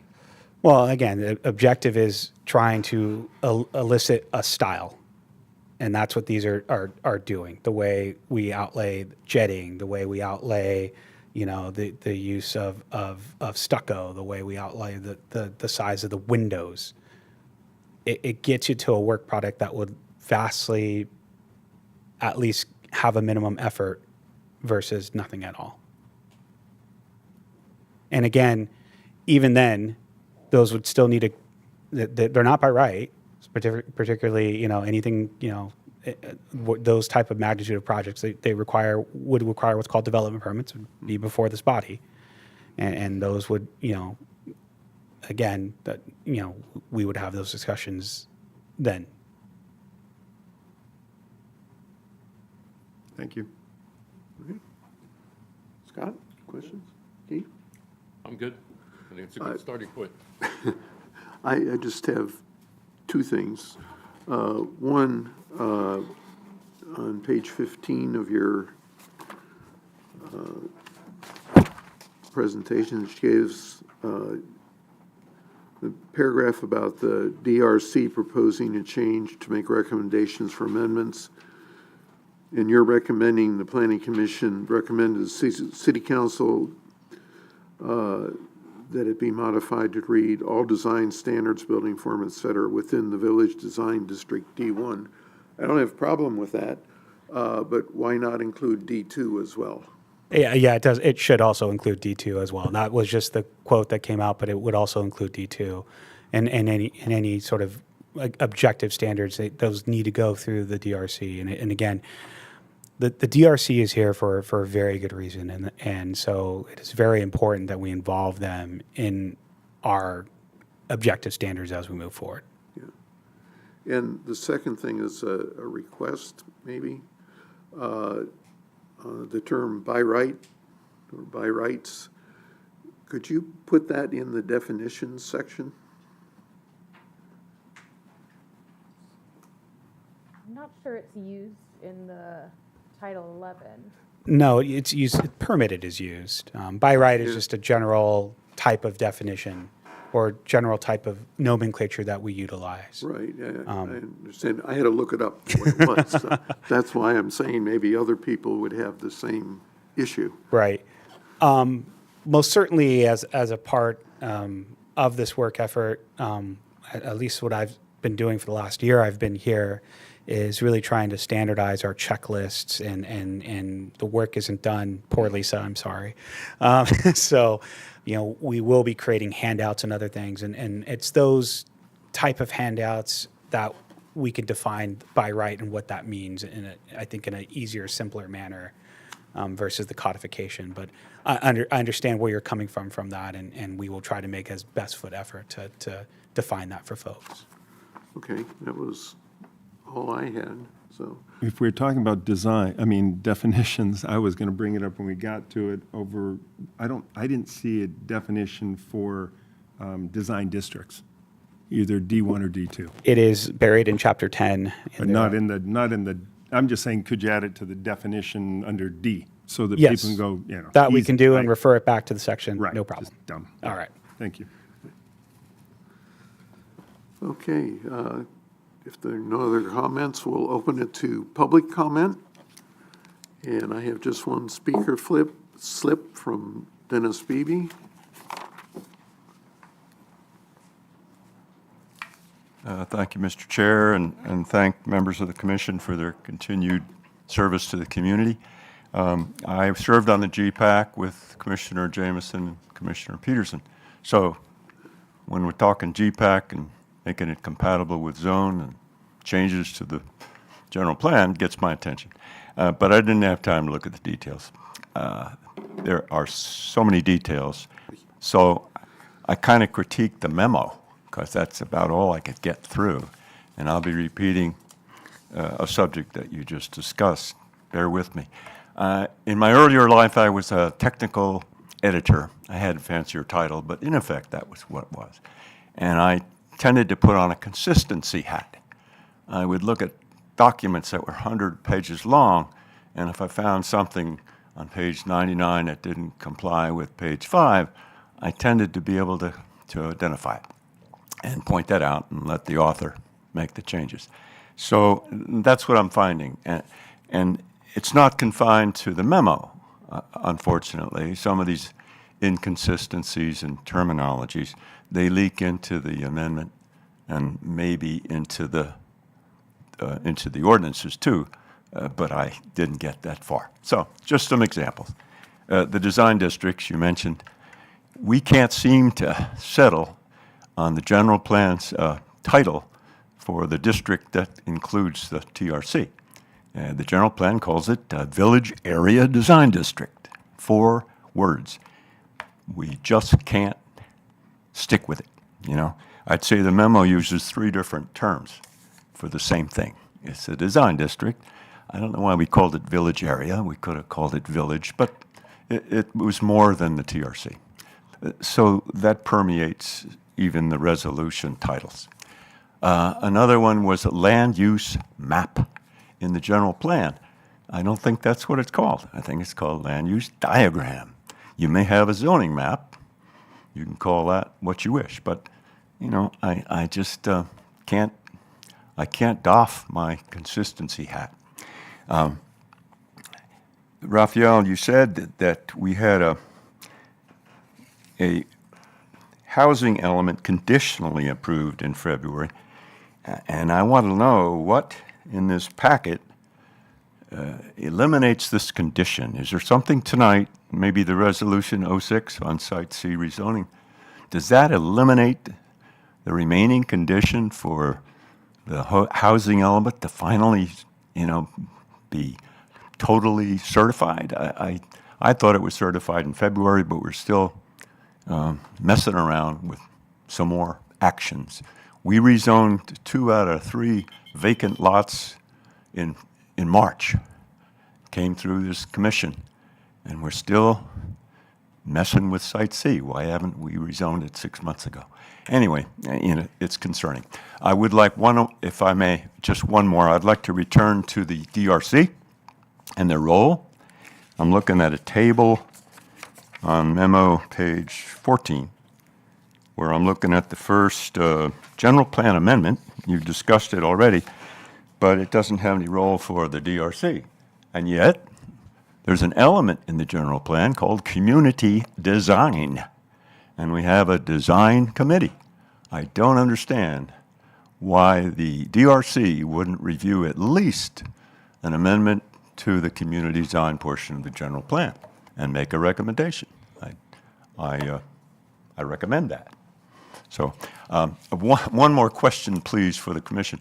Well, again, the objective is trying to elicit a style. And that's what these are doing. The way we outlay jetting, the way we outlay, the use of stucco, the way we outlay the size of the windows. It gets you to a work product that would vastly at least have a minimum effort versus nothing at all. And again, even then, those would still need they're not by right. Particularly, anything, those type of magnitude of projects, would require what's called development permits, would be before this body, and those would, again, that we would have those discussions then. Thank you. Scott, questions? Keith? I'm good. I think it's a good starting point. I just have 2 things. One, on page 15 of your presentation, it gives the paragraph about the DRC proposing a change to make recommendations for amendments. And you're recommending the Planning Commission recommend to the City Council that it be modified to read all design standards, building form, et cetera, within the Village Design District D1. I don't have a problem with that, but why not include D2 as well? Yeah, it does. It should also include D2 as well. And that was just the quote that came out, but it would also include D2, and any sort of objective standards. Those need to go through the DRC. And again, the DRC is here for a very good reason, and so it is very important that we involve them in our objective standards as we move forward. Yeah. And the second thing is a request, maybe. The term by right or by rights, could you put that in the definitions section? I'm not sure it's used in the Title 11. No, it's used. Permitted is used. By right is just a general type of definition or general type of nomenclature that we utilize. Right, I understand. I had to look it up what it was. So that's why I'm saying maybe other people would have the same issue. Right. Most certainly, as a part of this work effort, at least what I've been doing for the last year I've been here, is really trying to standardize our checklists, and the work isn't done. Poor Lisa, I'm sorry. So, we will be creating handouts and other things, and it's those type of handouts that we can define by right and what that means I think in an easier, simpler manner versus the codification. But I understand where you're coming from that, and we will try to make as best foot effort to define that for folks. Okay, that was all I had, so. If we're talking about definitions, I was going to bring it up when we got to it over, I didn't see a definition for design districts, either D1 or D2. It is buried in Chapter 10. But not in the, I'm just saying, could you add it to the definition under D, so that Yes. people can go, That we easy, can do and right? refer it back to the section, Right, no problem. just dumb. All right. Thank you. Okay, if there are no other comments, we'll open it to public comment. And I have just one speaker slip from Dennis Beebe. Thank you, Mr. Chair, and thank members of the commission for their continued service to the community. I served on the GPAC with Commissioner Jameson and Commissioner Peterson. So when we're talking GPAC and making it compatible with zone and changes to the general plan, gets my attention. But I didn't have time to look at the details. There are so many details, So I kind of critiqued the memo, because that's about all I could get through. And I'll be repeating a subject that you just discussed. Bear with me. In my earlier life, I was a technical editor. I had a fancier title, but in effect, that was what it was. And I tended to put on a consistency hat. I would look at documents that were 100 pages long, and if I found something on page 99 that didn't comply with page 5, I tended to be able to identify it and point that out and let the author make the changes. So that's what I'm finding. And it's not confined to the memo, unfortunately. Some of these inconsistencies and terminologies, they leak into the amendment and maybe into the ordinances too, but I didn't get that far. So just some examples. The design districts you mentioned, we can't seem to settle on the general plan's title for the district that includes the TRC. The general plan calls it Village Area Design District. 4 words. We just can't stick with it, you know. I'd say the memo uses 3 different terms for the same thing. It's a design district. I don't know why we called it village area. We could have called it village, but it was more than the TRC. So that permeates even the resolution titles. Another one was a land use map in the general plan. I don't think that's what it's called. I think it's called land use diagram. You may have a zoning map. You can call that what you wish, but you know, I just can't doff my consistency hat. Raphael, you said that we had a housing element conditionally approved in February, and I want to know what in this packet eliminates this condition. Is there something tonight, maybe the resolution 06 on Site C rezoning, does that eliminate the remaining condition for the housing element to finally, you know, be totally certified? I thought it was certified in February, but we're still messing around with some more actions. We rezoned 2 out of 3 vacant lots in March. Came through this commission, and we're still messing with Site C. Why haven't we rezoned it 6 months ago? Anyway, you know, it's concerning. I would like one, if I may, just one more. I'd like to return to the DRC and their role. I'm looking at a table on memo page 14, where I'm looking at the first general plan amendment. You've discussed it already, but it doesn't have any role for the DRC. And yet, there's an element in the general plan called community design, and we have a design committee. I don't understand why the DRC wouldn't review at least an amendment to the community design portion of the general plan and make a recommendation. I recommend that. So one more question, please, for the commission.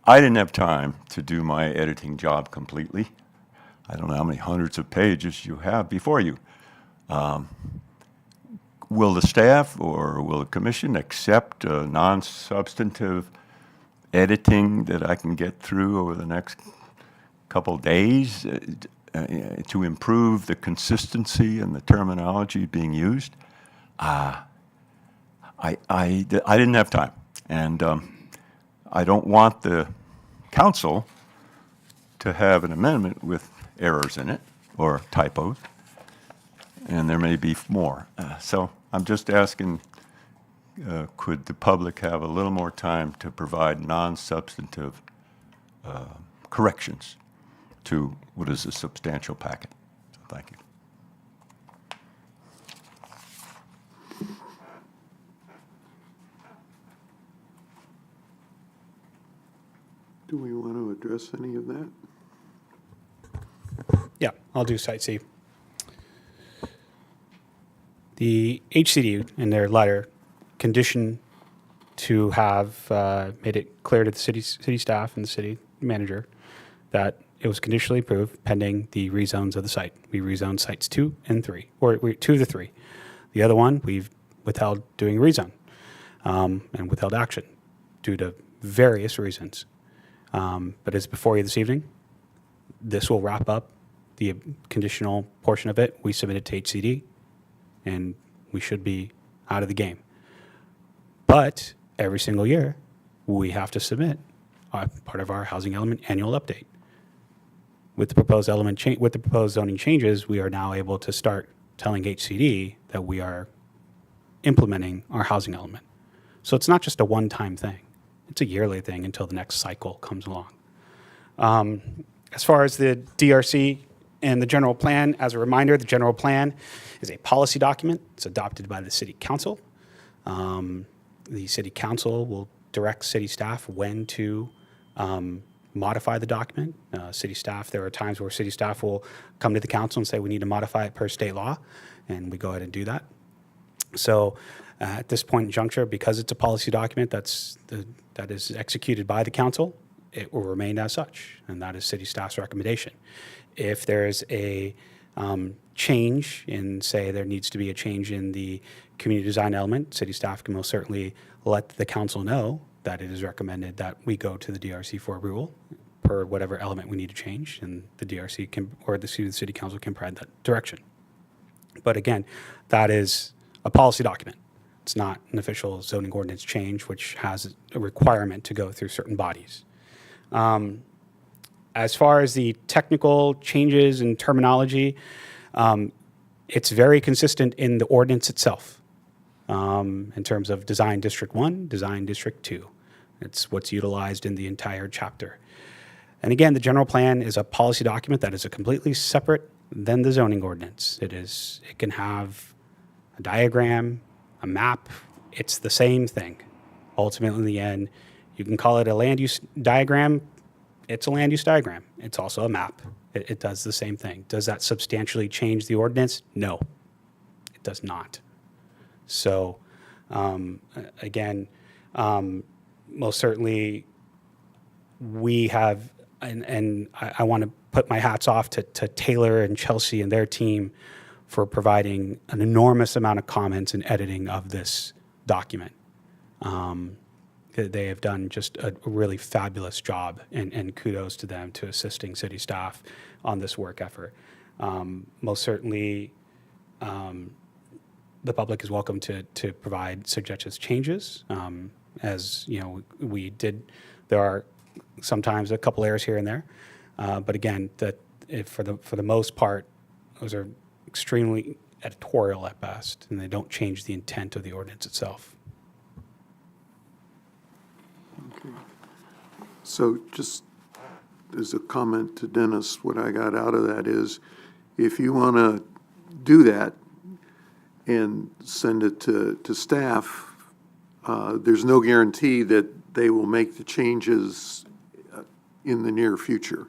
I didn't have time to do my editing job completely. I don't know how many hundreds of pages you have before you. Will the staff or will the commission accept non-substantive editing that I can get through over the next couple days to improve the consistency and the terminology being used? I didn't have time, and I don't want the council to have an amendment with errors in it or typos, and there may be more. So I'm just asking, could the public have a little more time to provide non-substantive corrections to what is a substantial packet? So thank you. Do we want to address any of that? Yeah, I'll do Site C. The HCD in their letter conditioned to have made it clear to the city staff and the city manager that it was conditionally approved pending the rezones of the site. We rezoned sites 2 and 3, or 2 to 3. The other one, we've withheld doing rezone and withheld action due to various reasons. But as before you this evening, this will wrap up the conditional portion of it. We submitted to HCD, and we should be out of the game. But every single year, we have to submit part of our housing element annual update. With the proposed with the proposed zoning changes, we are now able to start telling HCD that we are implementing our housing element. So it's not just a one-time thing. It's a yearly thing until the next cycle comes along. As far as the DRC and the general plan, as a reminder, the general plan is a policy document. It's adopted by the city council. The city council will direct city staff when to modify the document. City staff, there are times where city staff will come to the council and say, we need to modify it per state law, and we go ahead and do that. So at this point in juncture, because it's a policy document that is executed by the council, it will remain as such, and that is city staff's recommendation. If there is a change in, say, there needs to be a change in the community design element, city staff can most certainly let the council know that it is recommended that we go to the DRC for approval per whatever element we need to change, and the DRC can, or the city council can provide that direction. But again, that is a policy document. It's not an official zoning ordinance change, which has a requirement to go through certain bodies. As far as the technical changes in terminology, it's very consistent in the ordinance itself in terms of Design District 1, Design District 2. It's what's utilized in the entire chapter. And again, the general plan is a policy document that is a completely separate than the zoning ordinance. It can have a diagram, a map. It's the same thing. Ultimately, in the end, you can call it a land use diagram. It's a land use diagram. It's also a map. It does the same thing. Does that substantially change the ordinance? No, it does not. So, again, most certainly we have, and I want to put my hats off to Taylor and Chelsea and their team for providing an enormous amount of comments and editing of this document. They have done just a really fabulous job, and kudos to them to assisting city staff on this work effort. Most certainly, the public is welcome to provide suggested changes. As you know, we did. There are sometimes a couple errors here and there, but again, for the most part, those are extremely editorial at best, and they don't change the intent of the ordinance itself. So just as a comment to Dennis, what I got out of that is, if you want to do that and send it to staff, there's no guarantee that they will make the changes in the near future.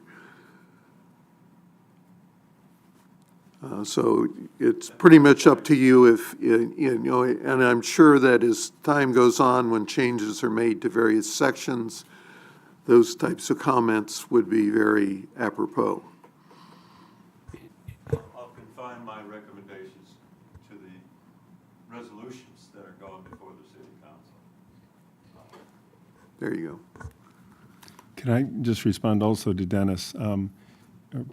So it's pretty much up to you if, you know, and I'm sure that as time goes on, when changes are made to various sections, those types of comments would be very apropos. I'll confine my recommendations to the resolutions that are going before the city council. There you go. Can I just respond also to Dennis,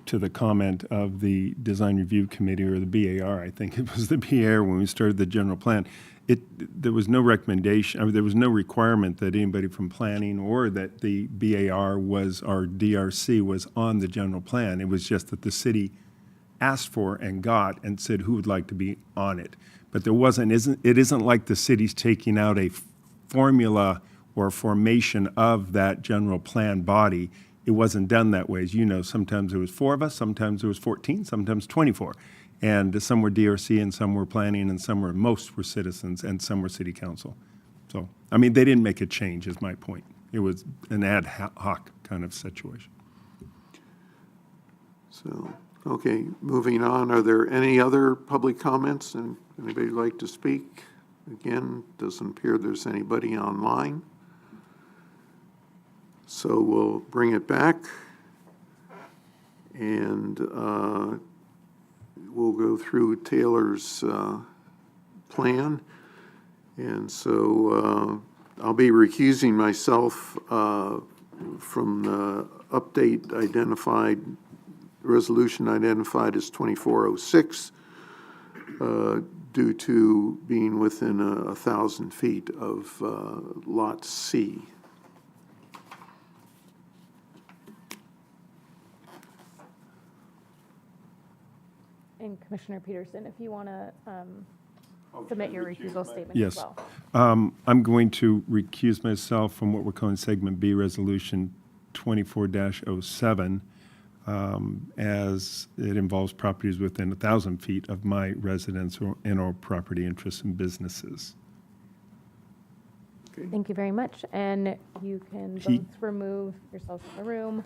to the comment of the Design Review Committee, or the BAR, I think it was the BAR when we started the general plan. There was no recommendation, I mean, there was no requirement that anybody from planning or that the BAR was, or DRC was on the general plan. It was just that the city asked for and got and said who would like to be on it. But there wasn't, it isn't like the city's taking out a formula or formation of that general plan body. It wasn't done that way. As you know, sometimes it was 4 of us, sometimes it was 14, sometimes 24. And some were DRC and some were planning and most were citizens and some were city council. So, I mean, they didn't make a change is my point. It was an ad hoc kind of situation. So, okay, moving on. Are there any other public comments? And anybody like to speak? Again, doesn't appear there's anybody online. So we'll bring it back, and we'll go through Taylor's plan. And so I'll be recusing myself from the update identified, resolution identified as 2406, due to being within 1,000 feet of Lot C. And Commissioner Peterson, if you want to submit your recusal statement as Yes. well. I'm going to recuse myself from what we're calling Segment B, Resolution 24-07, as it involves properties within 1,000 feet of my residence and/or property interests and businesses. Thank you very much. And you can He- both remove yourselves from the room,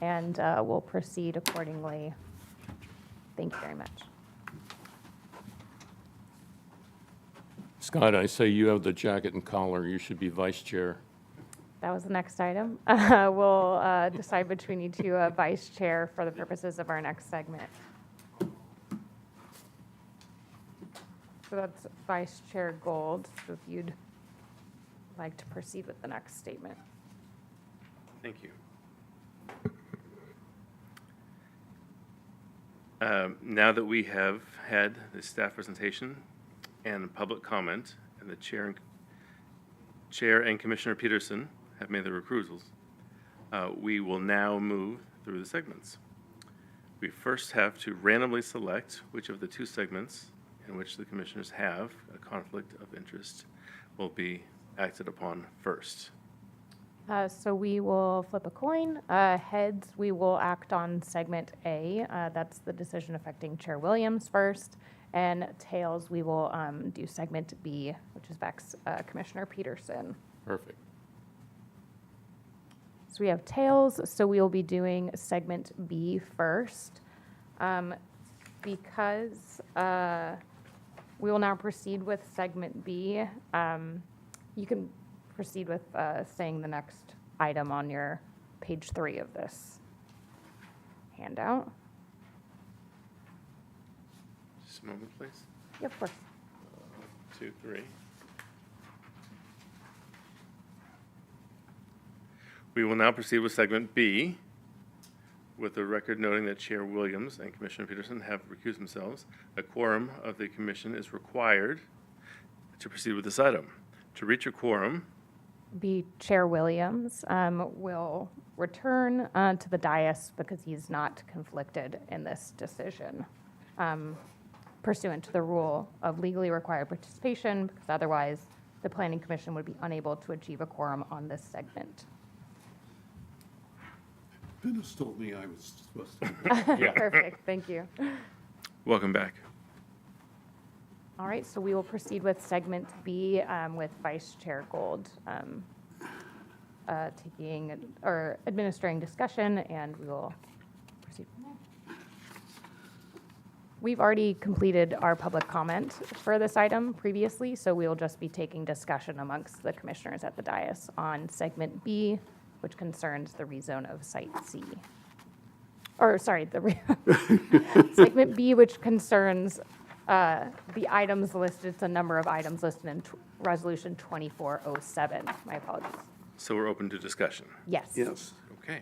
and we'll proceed accordingly. Thank you very much. Scott, I say you have the jacket and collar. You should be vice chair. That was the next item. We'll decide between you two, vice chair, for the purposes of our next segment. So that's Vice Chair Gold, so if you'd like to proceed with the next statement. Thank you. Now that we have had the staff presentation and public comment, and the Chair and Commissioner Peterson have made their recusals, we will now move through the segments. We first have to randomly select which of the two segments in which the commissioners have a conflict of interest will be acted upon first. So we will flip a coin. Heads, we will act on segment A. That's the decision affecting Chair Williams first. And tails, we will do segment B, which is Commissioner Peterson. Perfect. So we have tails, so we will be doing segment B first. Because we will now proceed with segment B, you can proceed with saying the next item on your page 3 of this handout. Just a moment, please. Yeah, of course. 2, 3. We will now proceed with segment B, with the record noting that Chair Williams and Commissioner Peterson have recused themselves. A quorum of the commission is required to proceed with this item. To reach a quorum, Be Chair Williams will return to the dais because he's not conflicted in this decision, pursuant to the rule of legally required participation, because otherwise the Planning Commission would be unable to achieve a quorum on this segment. Dennis told me I was supposed to. Perfect, thank you. welcome back. All right, so we will proceed with segment B with Vice Chair Gold taking or administering discussion, and we will proceed from there. We've already completed our public comment for this item previously, so we will just be taking discussion amongst the commissioners at the dais on segment B, which concerns the rezone of Site C. Or, sorry, segment B, which concerns the items listed, it's a number of items listed in Resolution 2407. My apologies. So we're open to discussion. Yes. Yes, Okay,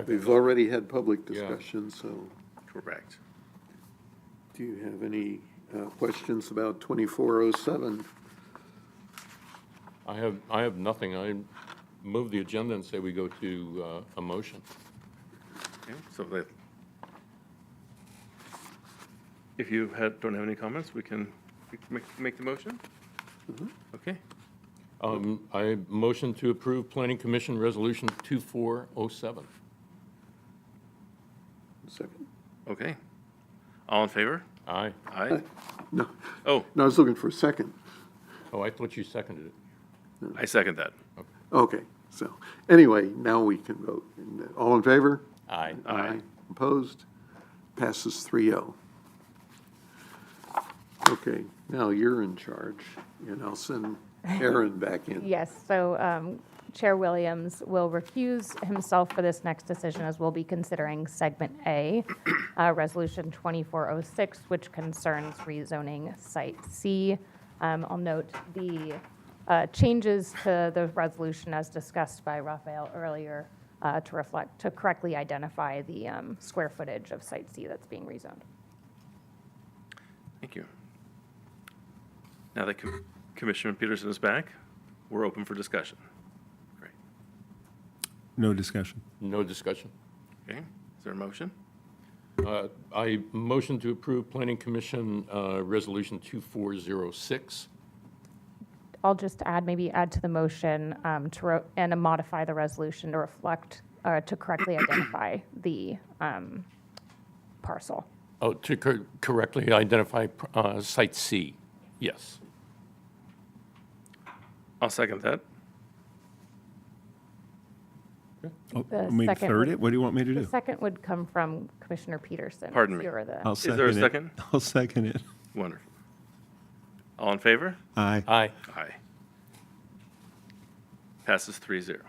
we've already had public discussion, so correct. do you have any questions about 2407? I have nothing. I move the agenda and say we go to a motion. Okay, so if you don't have any comments, we can make the motion? Okay, I motion to approve Planning Commission Resolution 2407. Second? okay. All in favor? Aye. Aye. No, Oh, no, I was looking for a second. Oh, I thought you seconded it. I second that. Okay, so, anyway, now we can vote. All in favor? Aye. Aye. Opposed? Passes 3-0. Okay, now you're in charge, and I'll send Aaron back in. Yes, so Chair Williams will recuse himself for this next decision, as we'll be considering Segment A, Resolution 2406, which concerns rezoning Site C. I'll note the changes to the resolution as discussed by Raphael earlier to correctly identify the square footage of Site C that's being rezoned. Thank you. Now that Commissioner Peterson is back, we're open for discussion. Great. No discussion. No discussion. Okay, is there a motion? I motion to approve Planning Commission Resolution 2406. I'll just maybe add to the motion and modify the resolution to reflect, to correctly identify the parcel. Oh, to correctly identify Site C. Yes. I'll second that. Oh, The want me to second third would- it? What do you want me to The do? second would come from Commissioner Peterson. Pardon me. You are the- I'll Is there a second it. second? I'll second it. Wonderful. All in favor? Aye. Aye. Aye. Passes 3-0.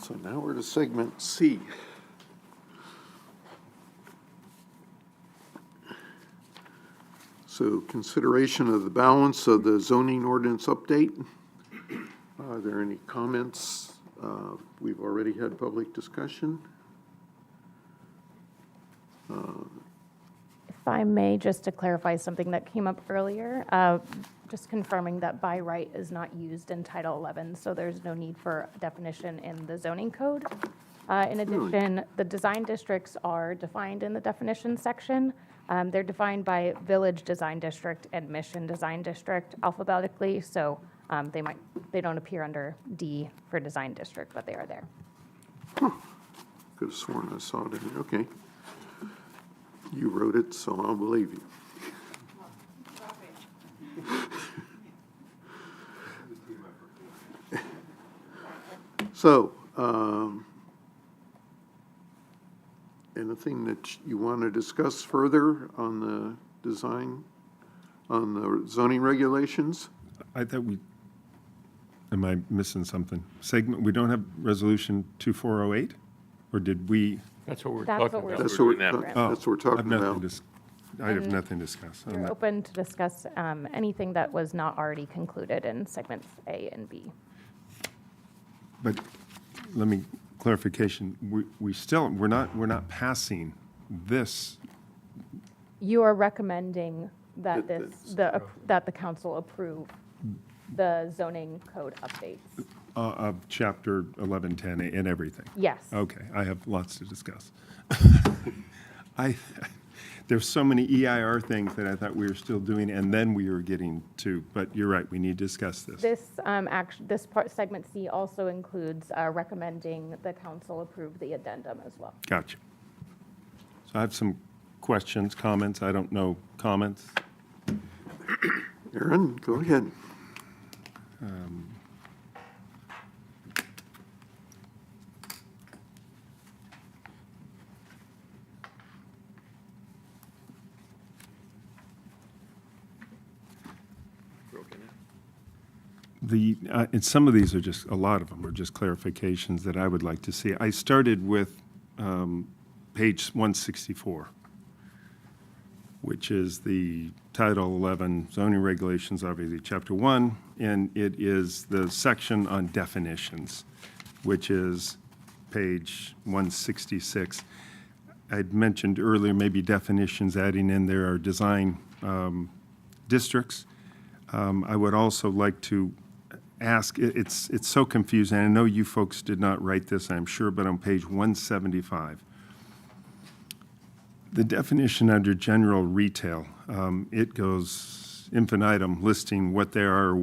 So now we're to segment C. So consideration of the balance of the zoning ordinance update. Are there any comments? We've already had public discussion. If I may, just to clarify something that came up earlier, just confirming that by right is not used in Title 11, so there's no need for a definition in the zoning code. In addition, the design districts are defined in the definition section. They're defined by village design district and mission design district alphabetically, so they don't appear under D for design district, but they are there. Could have sworn I saw it in there. Okay. You wrote it, so I'll believe you. So, anything that you want to discuss further on the design, on the zoning regulations? I thought am I missing something? We don't have resolution 2408? Or did we? That's what we're That's talking what we're- about. That's what we're, doing that. that's what we're talking about. I have nothing to discuss. on You're that. open to discuss anything that was not already concluded in segments A and B. But let me, clarification, we're not passing this. You are recommending that That that the council approve the zoning code updates. Of chapter 1110 and everything. Yes. Okay, I have lots to discuss. There's so many EIR things that I thought we were still doing, and then we were getting to, but you're right, we need to discuss this. This part, segment C also includes recommending the council approve the addendum as well. Gotcha. So I have some questions, comments, I don't know, comments? Aaron, go ahead. Broken in. And some of these are just, a lot of them are just clarifications that I would like to see. I started with page 164, which is the Title 11 zoning regulations, obviously Chapter 1, and it is the section on definitions, which is page 166. I'd mentioned earlier, maybe definitions, adding in there are design districts. I would also like to ask, it's so confusing. I know you folks did not write this, I'm sure, but on page 175, the definition under general retail, it goes infinitum, listing what they are,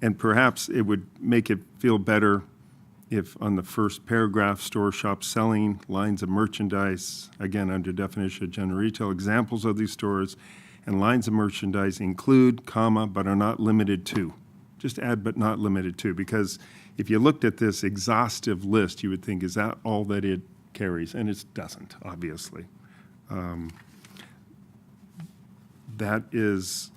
and perhaps it would make it feel better if on the first paragraph, store, shop, selling, lines of merchandise, again, under definition of general retail, examples of these stores, and lines of merchandise include, comma, but are not limited to. Just add but not limited to, because if you looked at this exhaustive list, you would think, is that all that it carries? And it doesn't, obviously. That is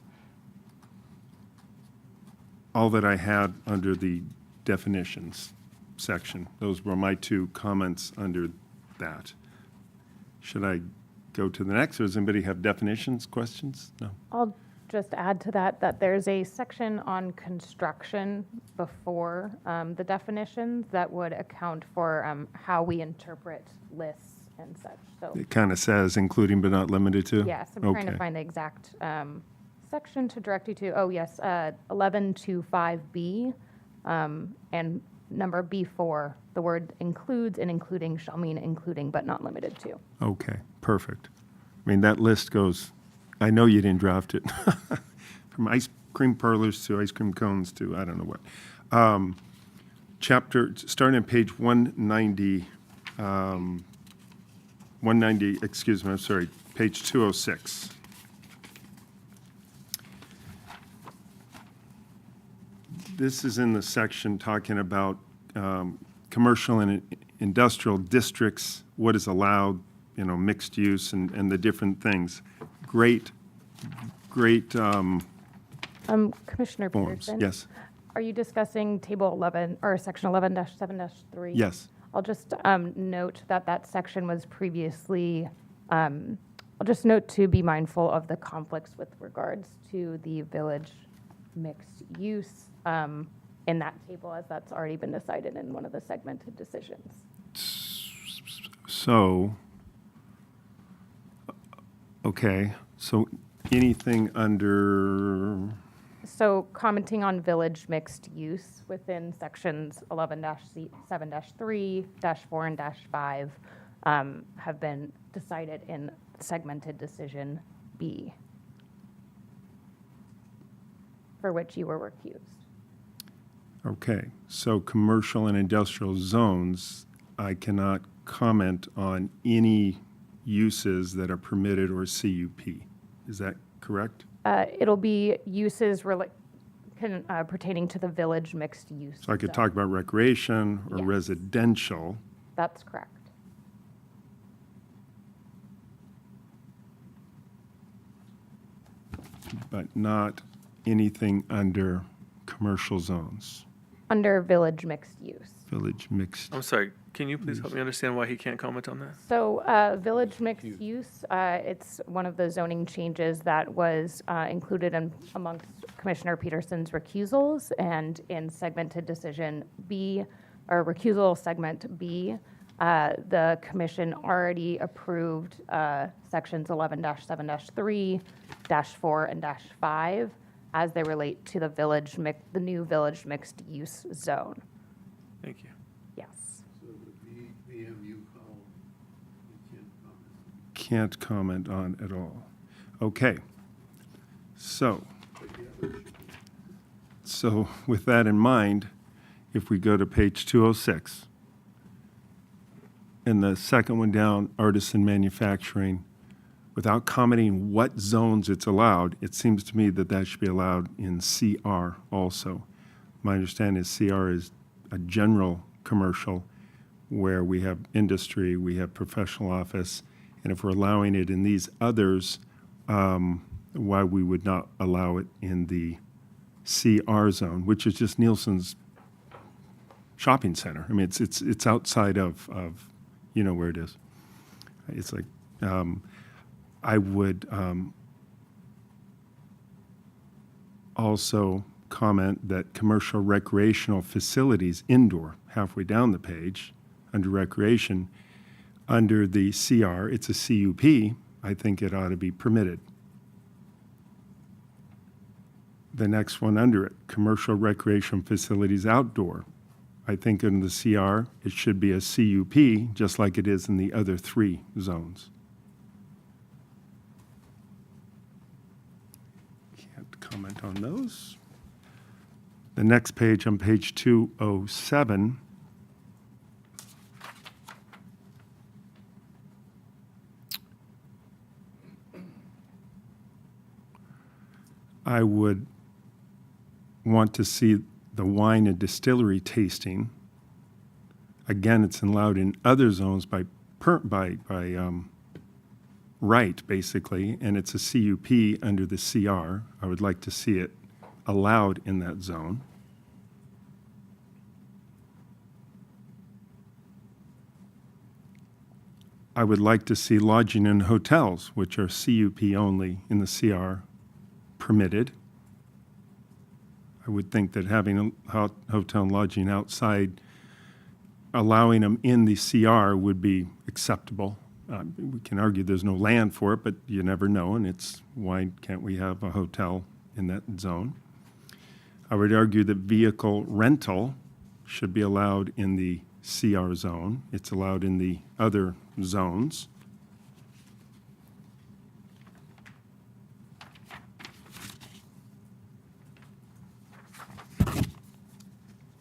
all that I had under the definitions section. Those were my two comments under that. Should I go to the next, or does anybody have definitions, questions? No? I'll just add to that, that there's a section on construction before the definitions that would account for how we interpret lists and such. So, It kind of says including but not limited to? yes, I'm trying to Okay. find the exact section to direct you to. Oh, yes, 1125B, and number B4, the word includes and including shall mean including but not limited to. Okay, perfect. I mean, that list goes, I know you didn't draft it, from ice cream parlors to ice cream cones to I don't know what. Chapter, starting on page 190, 190, excuse me, I'm sorry, page 206. This is in the section talking about commercial and industrial districts, what is allowed, mixed use and the different things. Great Commissioner forms. Peterson? Yes, Are you discussing table 11, or section 11-7-3? yes. I'll just note that that section was previously, I'll just note to be mindful of the conflicts with regards to the village mixed use in that table, as that's already been decided in one of the segmented decisions. So, okay, so anything under, So commenting on village mixed use within sections 11-7-3, -4, and -5 have been decided in segmented decision B, for which you were recused. okay, so commercial and industrial zones, I cannot comment on any uses that are permitted or CUP. Is that correct? It'll be uses pertaining to the village mixed use. So I could zone. talk about recreation or Yes. residential. That's correct. But not anything under commercial zones, Under village mixed use. village mixed. I'm sorry, can you please help me understand why he can't comment on that? So village mixed use, it's one of the zoning changes that was included amongst Commissioner Peterson's recusals, and in segmented decision B, or recusal segment B, the commission already approved sections 11-7-3, -4, and -5 as they relate to the new village mixed use zone. Thank you. Yes. So the VMU column, you Can't can't comment. comment on at all. Okay. So with that in mind, if we go to page 206, and the second one down, artisan manufacturing, without commenting what zones it's allowed, it seems to me that that should be allowed in CR also. My understanding is CR is a general commercial where we have industry, we have professional office, and if we're allowing it in these others, why we would not allow it in the CR zone, which is just Nielsen's shopping center. I mean, it's outside of you know where it is. It's like, I would also comment that commercial recreational facilities indoor, halfway down the page, under recreation, under the CR, it's a CUP, I think it ought to be permitted. The next one under it, commercial recreation facilities outdoor. I think in the CR, it should be a CUP, just like it is in the other three zones. Can't comment on those. The next page, on page 207, I would want to see the wine and distillery tasting. Again, it's allowed in other zones by right, basically, and it's a CUP under the CR. I would like to see it allowed in that zone. I would like to see lodging in hotels, which are CUP only in the CR, permitted. I would think that having a hotel and lodging outside, allowing them in the CR would be acceptable. We can argue there's no land for it, but you never know, and it's why can't we have a hotel in that zone? I would argue that vehicle rental should be allowed in the CR zone. It's allowed in the other zones.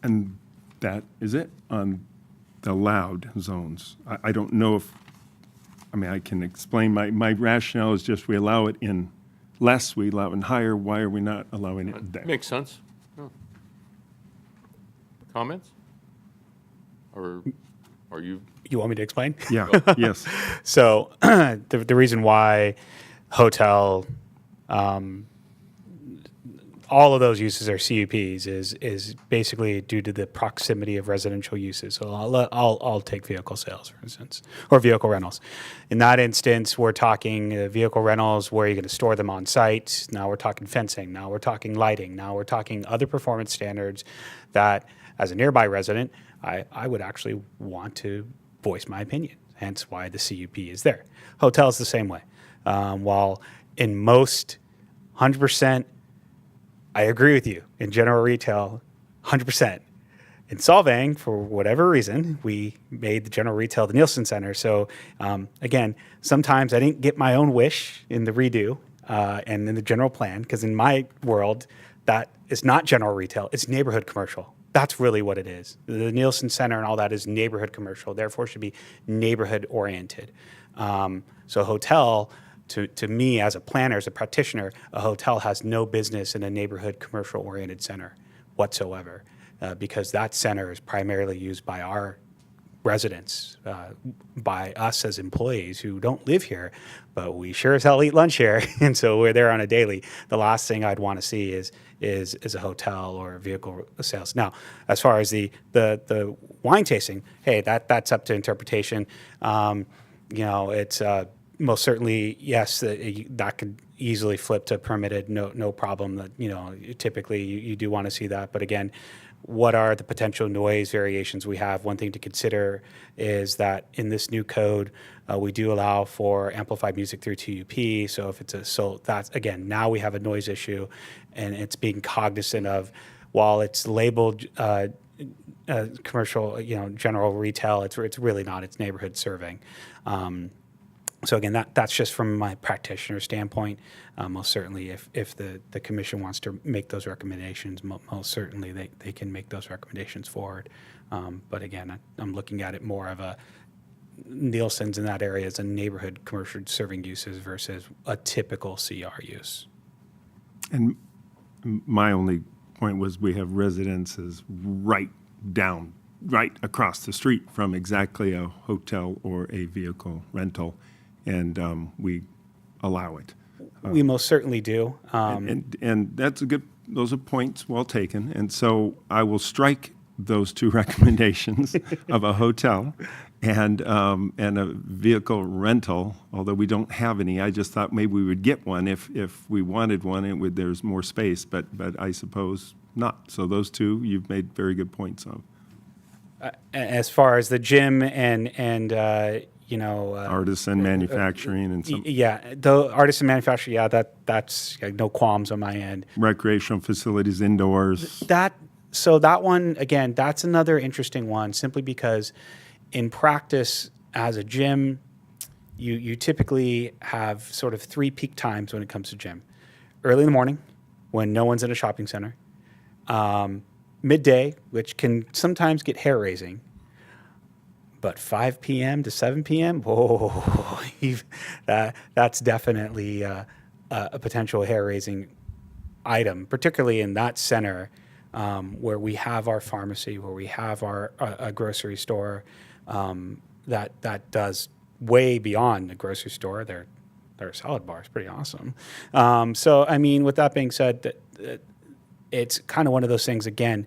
And that is it on the allowed zones. I don't know if, I mean, I can explain, my rationale is just we allow it in less, we allow it in higher, why are we not allowing it there? Makes sense. Yeah. Comments? Or are you? You want me to explain? Yeah, yes. So the reason why hotel, all of those uses are CUPs is basically due to the proximity of residential uses. So I'll take vehicle sales, for instance, or vehicle rentals. In that instance, we're talking vehicle rentals, where you're going to store them on site. Now we're talking fencing. Now we're talking lighting. Now we're talking other performance standards that, as a nearby resident, I would actually want to voice my opinion, hence why the CUP is there. Hotels the same way. While in most 100%, I agree with you. In general retail, 100%. In Solvang, for whatever reason, we made the general retail the Nielsen Center. So again, sometimes I didn't get my own wish in the redo and in the general plan, because in my world, that is not general retail, it's neighborhood commercial. That's really what it is. The Nielsen Center and all that is neighborhood commercial, therefore should be neighborhood oriented. So hotel, to me as a planner, as a practitioner, a hotel has no business in a neighborhood commercial oriented center whatsoever, because that center is primarily used by our residents, by us as employees who don't live here, but we sure as hell eat lunch here, and so we're there on a daily. The last thing I'd want to see is a hotel or a vehicle sales. Now, as far as the wine tasting, hey, that's up to interpretation. It's most certainly, yes, that could easily flip to permitted, no problem. That typically you do want to see that, but again, what are the potential noise variations we have? One thing to consider is that in this new code, we do allow for amplified music through TUP. So if that's, again, now we have a noise issue, and it's being cognizant of, while it's labeled commercial, general retail, it's really not, it's neighborhood serving. So again, that's just from my practitioner standpoint. Most certainly, if the commission wants to make those recommendations, most certainly they can make those recommendations forward. But again, I'm looking at it more of a Nielsen's in that area as a neighborhood commercial serving uses versus a typical CR use. And my only point was we have residences right across the street from exactly a hotel or a vehicle rental, and we allow it. We most certainly do. And that's those are points well taken. And so I will strike those two recommendations of a hotel and a vehicle rental, although we don't have any. I just thought maybe we would get one if we wanted one, there's more space, but I suppose not. So those two you've made very good points of. As far as the gym and artisan manufacturing and some the artisan manufacturing, that's no qualms on my end. Recreational facilities indoors. That one, again, that's another interesting one, simply because in practice as a gym, you typically have sort of three peak times when it comes to gym. Early in the morning, when no one's in a shopping center. Midday, which can sometimes get hair raising. But 5 p.m. to 7 p.m., that's definitely a potential hair raising item, particularly in that center where we have our pharmacy, where we have our a grocery store, that does way beyond the grocery store. Their salad bar is pretty awesome. So, I mean, with that being said, it's kind of one of those things, again,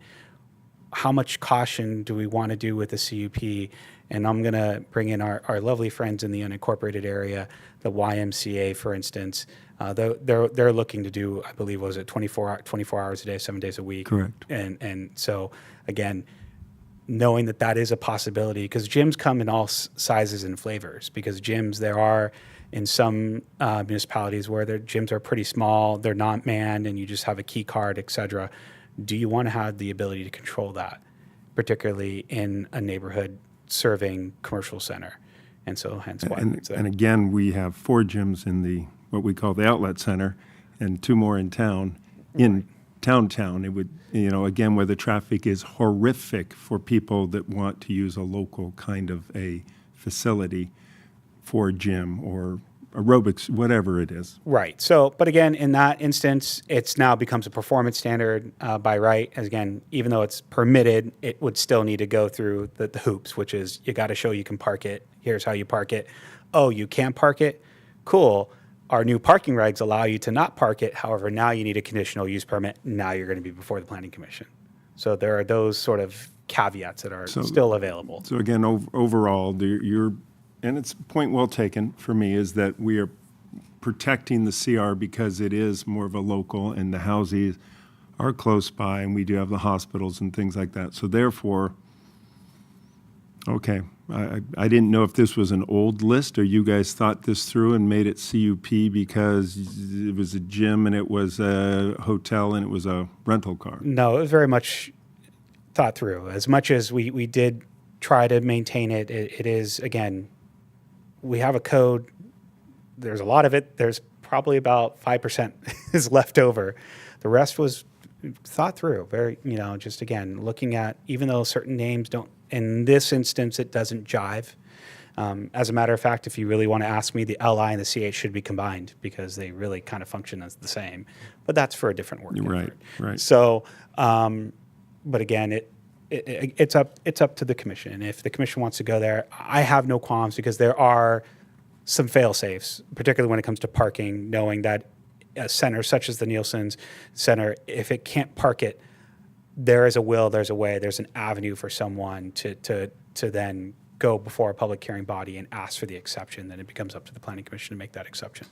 how much caution do we want to do with the CUP? And I'm going to bring in our lovely friends in the unincorporated area, the YMCA, for instance. They're looking to do, I believe, was it 24 hours a day, 7 days a week? Correct. And so, again, knowing that that is a possibility, because gyms come in all sizes and flavors, because gyms, there are in some municipalities where their gyms are pretty small, they're not manned, and you just have a key card, et cetera. Do you want to have the ability to control that, particularly in a neighborhood serving commercial center? And so hence why it's there. And again, we have 4 gyms in the, what we call the outlet center, and 2 more in town. In town, it would, again, where the traffic is horrific for people that want to use a local kind of a facility for a gym or aerobics, whatever it is. Right. So, but again, in that instance, it's now becomes a performance standard by right. As again, even though it's permitted, it would still need to go through the hoops, which is you got to show you can park it. Here's how you park it. Oh, you can't park it? Cool. Our new parking regs allow you to not park it. However, now you need a conditional use permit. Now you're going to be before the Planning Commission. So there are those sort of caveats that are still available. So again, overall, and it's a point well taken for me, is that we are protecting the CR because it is more of a local, and the houses are close by, and we do have the hospitals and things like that. So therefore, okay, I didn't know if this was an old list, or you guys thought this through and made it CUP because it was a gym and it was a hotel and it was a rental car. No, it was very much thought through. As much as we did try to maintain it, it is, again, we have a code. There's a lot of it. There's probably about 5% is left over. The rest was thought through. Very, just again, looking at, even though certain names don't, in this instance, it doesn't jive. As a matter of fact, if you really want to ask me, the LI and the CH should be combined because they really kind of function as the same. But that's for a different work effort. Right. So, but again, it's up to the commission. And if the commission wants to go there, I have no qualms because there are some fail-safes, particularly when it comes to parking, knowing that a center such as the Nielsen's Center, if it can't park it, there is a will, there's a way, there's an avenue for someone to then go before a public hearing body and ask for the exception. Then it becomes up to the Planning Commission to make that exception.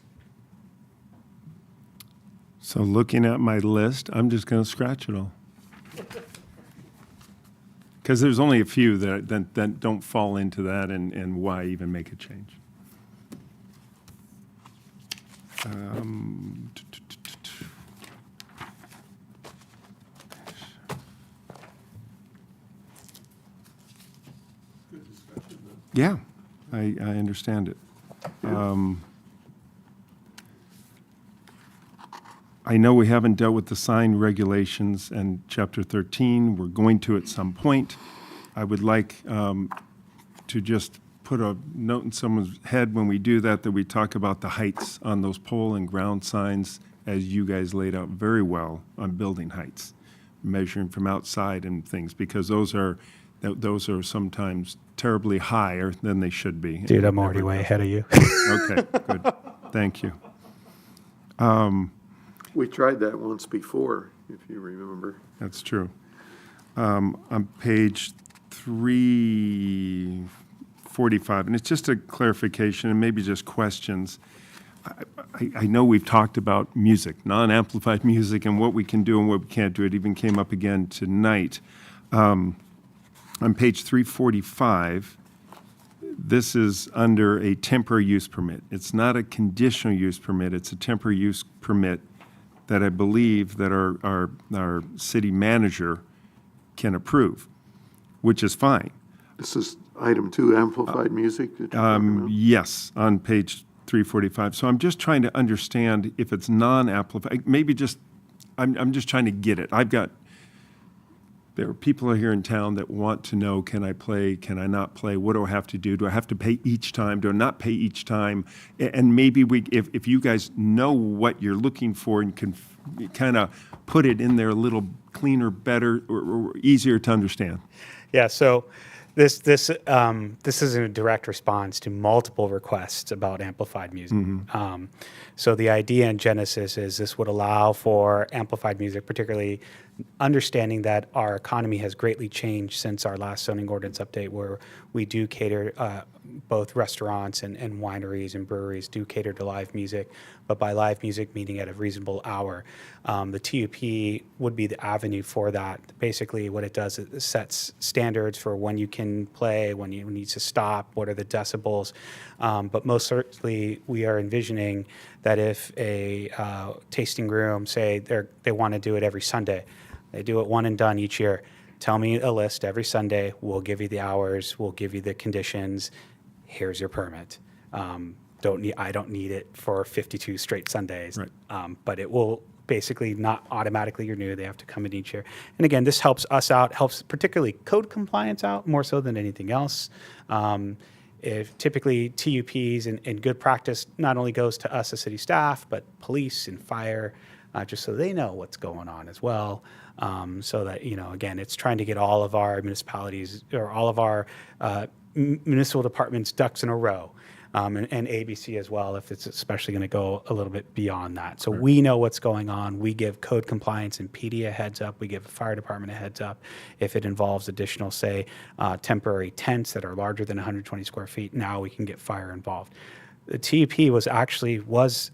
So looking at my list, I'm just going to scratch it all. Because there's only a few that don't fall into that, and why even make a change? Yeah, I understand it. I know we haven't dealt with the sign regulations and Chapter 13. We're going to at some point. I would like to just put a note in someone's head when we do that we talk about the heights on those pole and ground signs, as you guys laid out very well on building heights, measuring from outside and things, because those are sometimes terribly higher than they should be. Dude, I'm already way ahead of you. Okay, good. Thank you. We tried that once before, if you remember. That's true. On page 345, and it's just a clarification and maybe just questions. I know we've talked about music, non-amplified music, and what we can do and what we can't do. It even came up again tonight. On page 345, this is under a temporary use permit. It's not a conditional use permit. It's a temporary use permit that I believe that our city manager can approve, which is fine. This is item 2, amplified music that you're talking about? Yes, on page 345. So I'm just trying to understand if it's non-amplified, maybe just, I'm just trying to get it. I've got there are people here in town that want to know, can I play, can I not play, what do I have to do? Do I have to pay each time, do I not pay each time? And maybe if you guys know what you're looking for and can kind of put it in there a little cleaner, better, or easier to understand. Yeah, so this is a direct response to multiple requests about amplified music. So the idea in Genesis is this would allow for amplified music, particularly understanding that our economy has greatly changed since our last zoning ordinance update, where we do cater, both restaurants and wineries and breweries do cater to live music, but by live music meaning at a reasonable hour. The TUP would be the avenue for that. Basically what it does is it sets standards for when you can play, when you need to stop, what are the decibels. But most certainly we are envisioning that if a tasting room, say they want to do it every Sunday, they do it one and done each year. Tell me a list every Sunday. We'll give you the hours. We'll give you the conditions. Here's your permit. I don't need it for 52 straight Sundays. Right. But it will basically not automatically renew. They have to come in each year. And again, this helps us out, helps particularly code compliance out more so than anything else. If typically TUPs and good practice not only goes to us as city staff, but police and fire, just so they know what's going on as well. So that, again, it's trying to get all of our municipalities or all of our municipal departments ducks in a row. And ABC as well, if it's especially going to go a little bit beyond that. So we know what's going on. We give code compliance and PD a heads up. We give the fire department a heads up. If it involves additional, say, temporary tents that are larger than 120 square feet, now we can get fire involved. The TUP was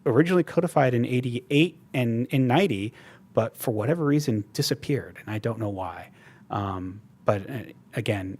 originally codified in 88 and in 90, but for whatever reason disappeared, and I don't know why. But again,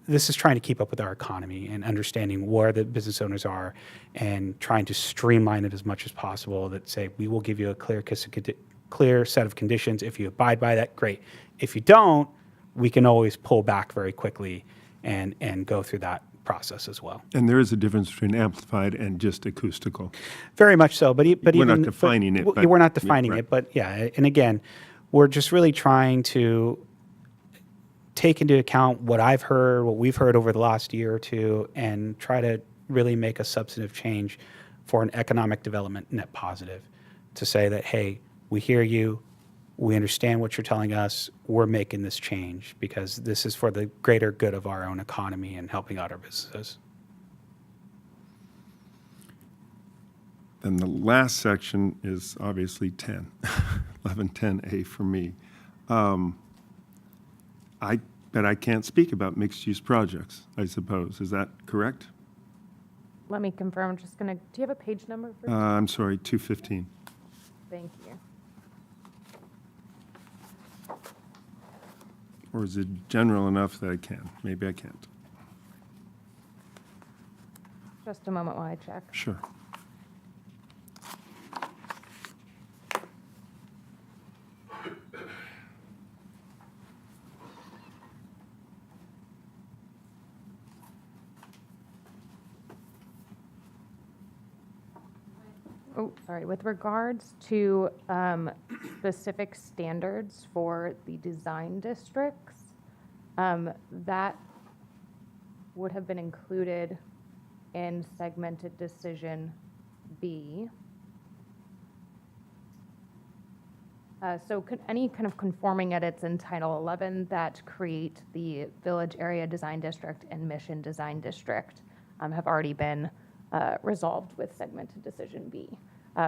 this is trying to keep up with our economy and understanding where the business owners are and trying to streamline it as much as possible that say, we will give you a clear set of conditions. If you abide by that, great. If you don't, we can always pull back very quickly and go through that process as well. And there is a difference between amplified and just acoustical. Very much so, but We're not defining it, but- we're not defining right. it, but yeah, and again, we're just really trying to take into account what I've heard, what we've heard over the last year or two, and try to really make a substantive change for an economic development net positive to say that, hey, we hear you, we understand what you're telling us, we're making this change because this is for the greater good of our own economy and helping out our businesses. Then the last section is obviously 10, 1110A for me. But I can't speak about mixed-use projects, I suppose. Is that correct? Let me confirm. I'm just going to, do you have a page number for I'm sorry, 215. Thank you. Or is it general enough that I can? Maybe I can't. Just a moment while I check. Sure. Oh, sorry. With regards to specific standards for the design districts, that would have been included in segmented decision B. So any kind of conforming edits in Title 11 that create the Village Area Design District and Mission Design District have already been resolved with segmented decision B.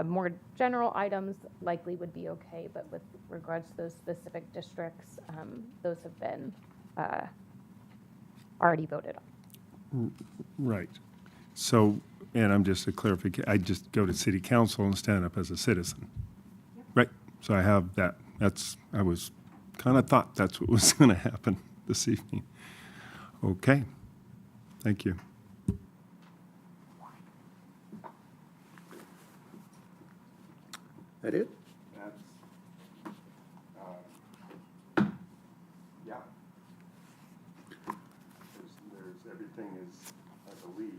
More general items likely would be okay, but with regards to those specific districts, those have been already voted on. Right. So, and I'm just a clarification, I just go to city council and stand up as a citizen. Right. So I have that. I was kind of thought that's what was going to happen this evening. Okay. Thank you. That it? Yeah. There's everything is, I believe.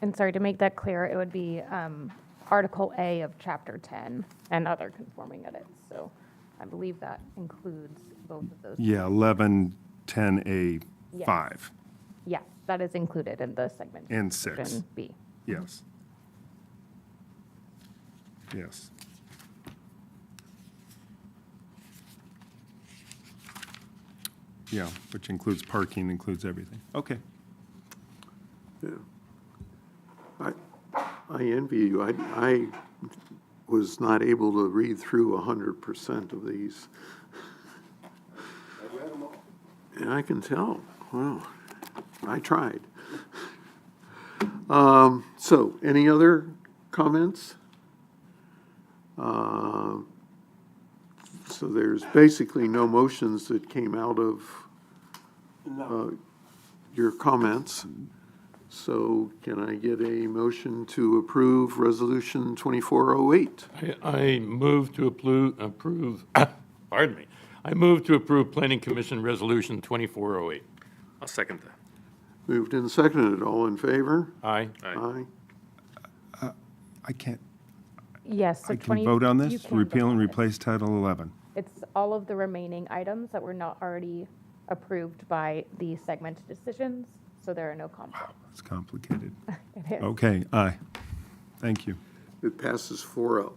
And sorry, to make that clear, it would be Article A of Chapter 10 and other conforming edits. So I believe that includes both of those. Yeah, 1110A5, Yes, that is included in the segment. And 6. Section B. yes. Yes. Yeah, which includes parking, includes everything. Okay. Yeah. I envy you. I was not able to read through 100% of these. And I can tell. Wow. I tried. So, any other comments? So there's basically no motions that came out of your comments. So can I get a motion to approve Resolution 2408? I move to approve, pardon me, I move to approve Planning Commission Resolution 2408. I'll second that. Moved and seconded. All in favor? Aye. Aye. I can't, Yes. So I can vote on you this? can Repeal vote and on it. replace Title 11. It's all of the remaining items that were not already approved by the segment decisions, so there are no conflicts. It's complicated. It is. Okay, aye. Thank you. It passes 4-0.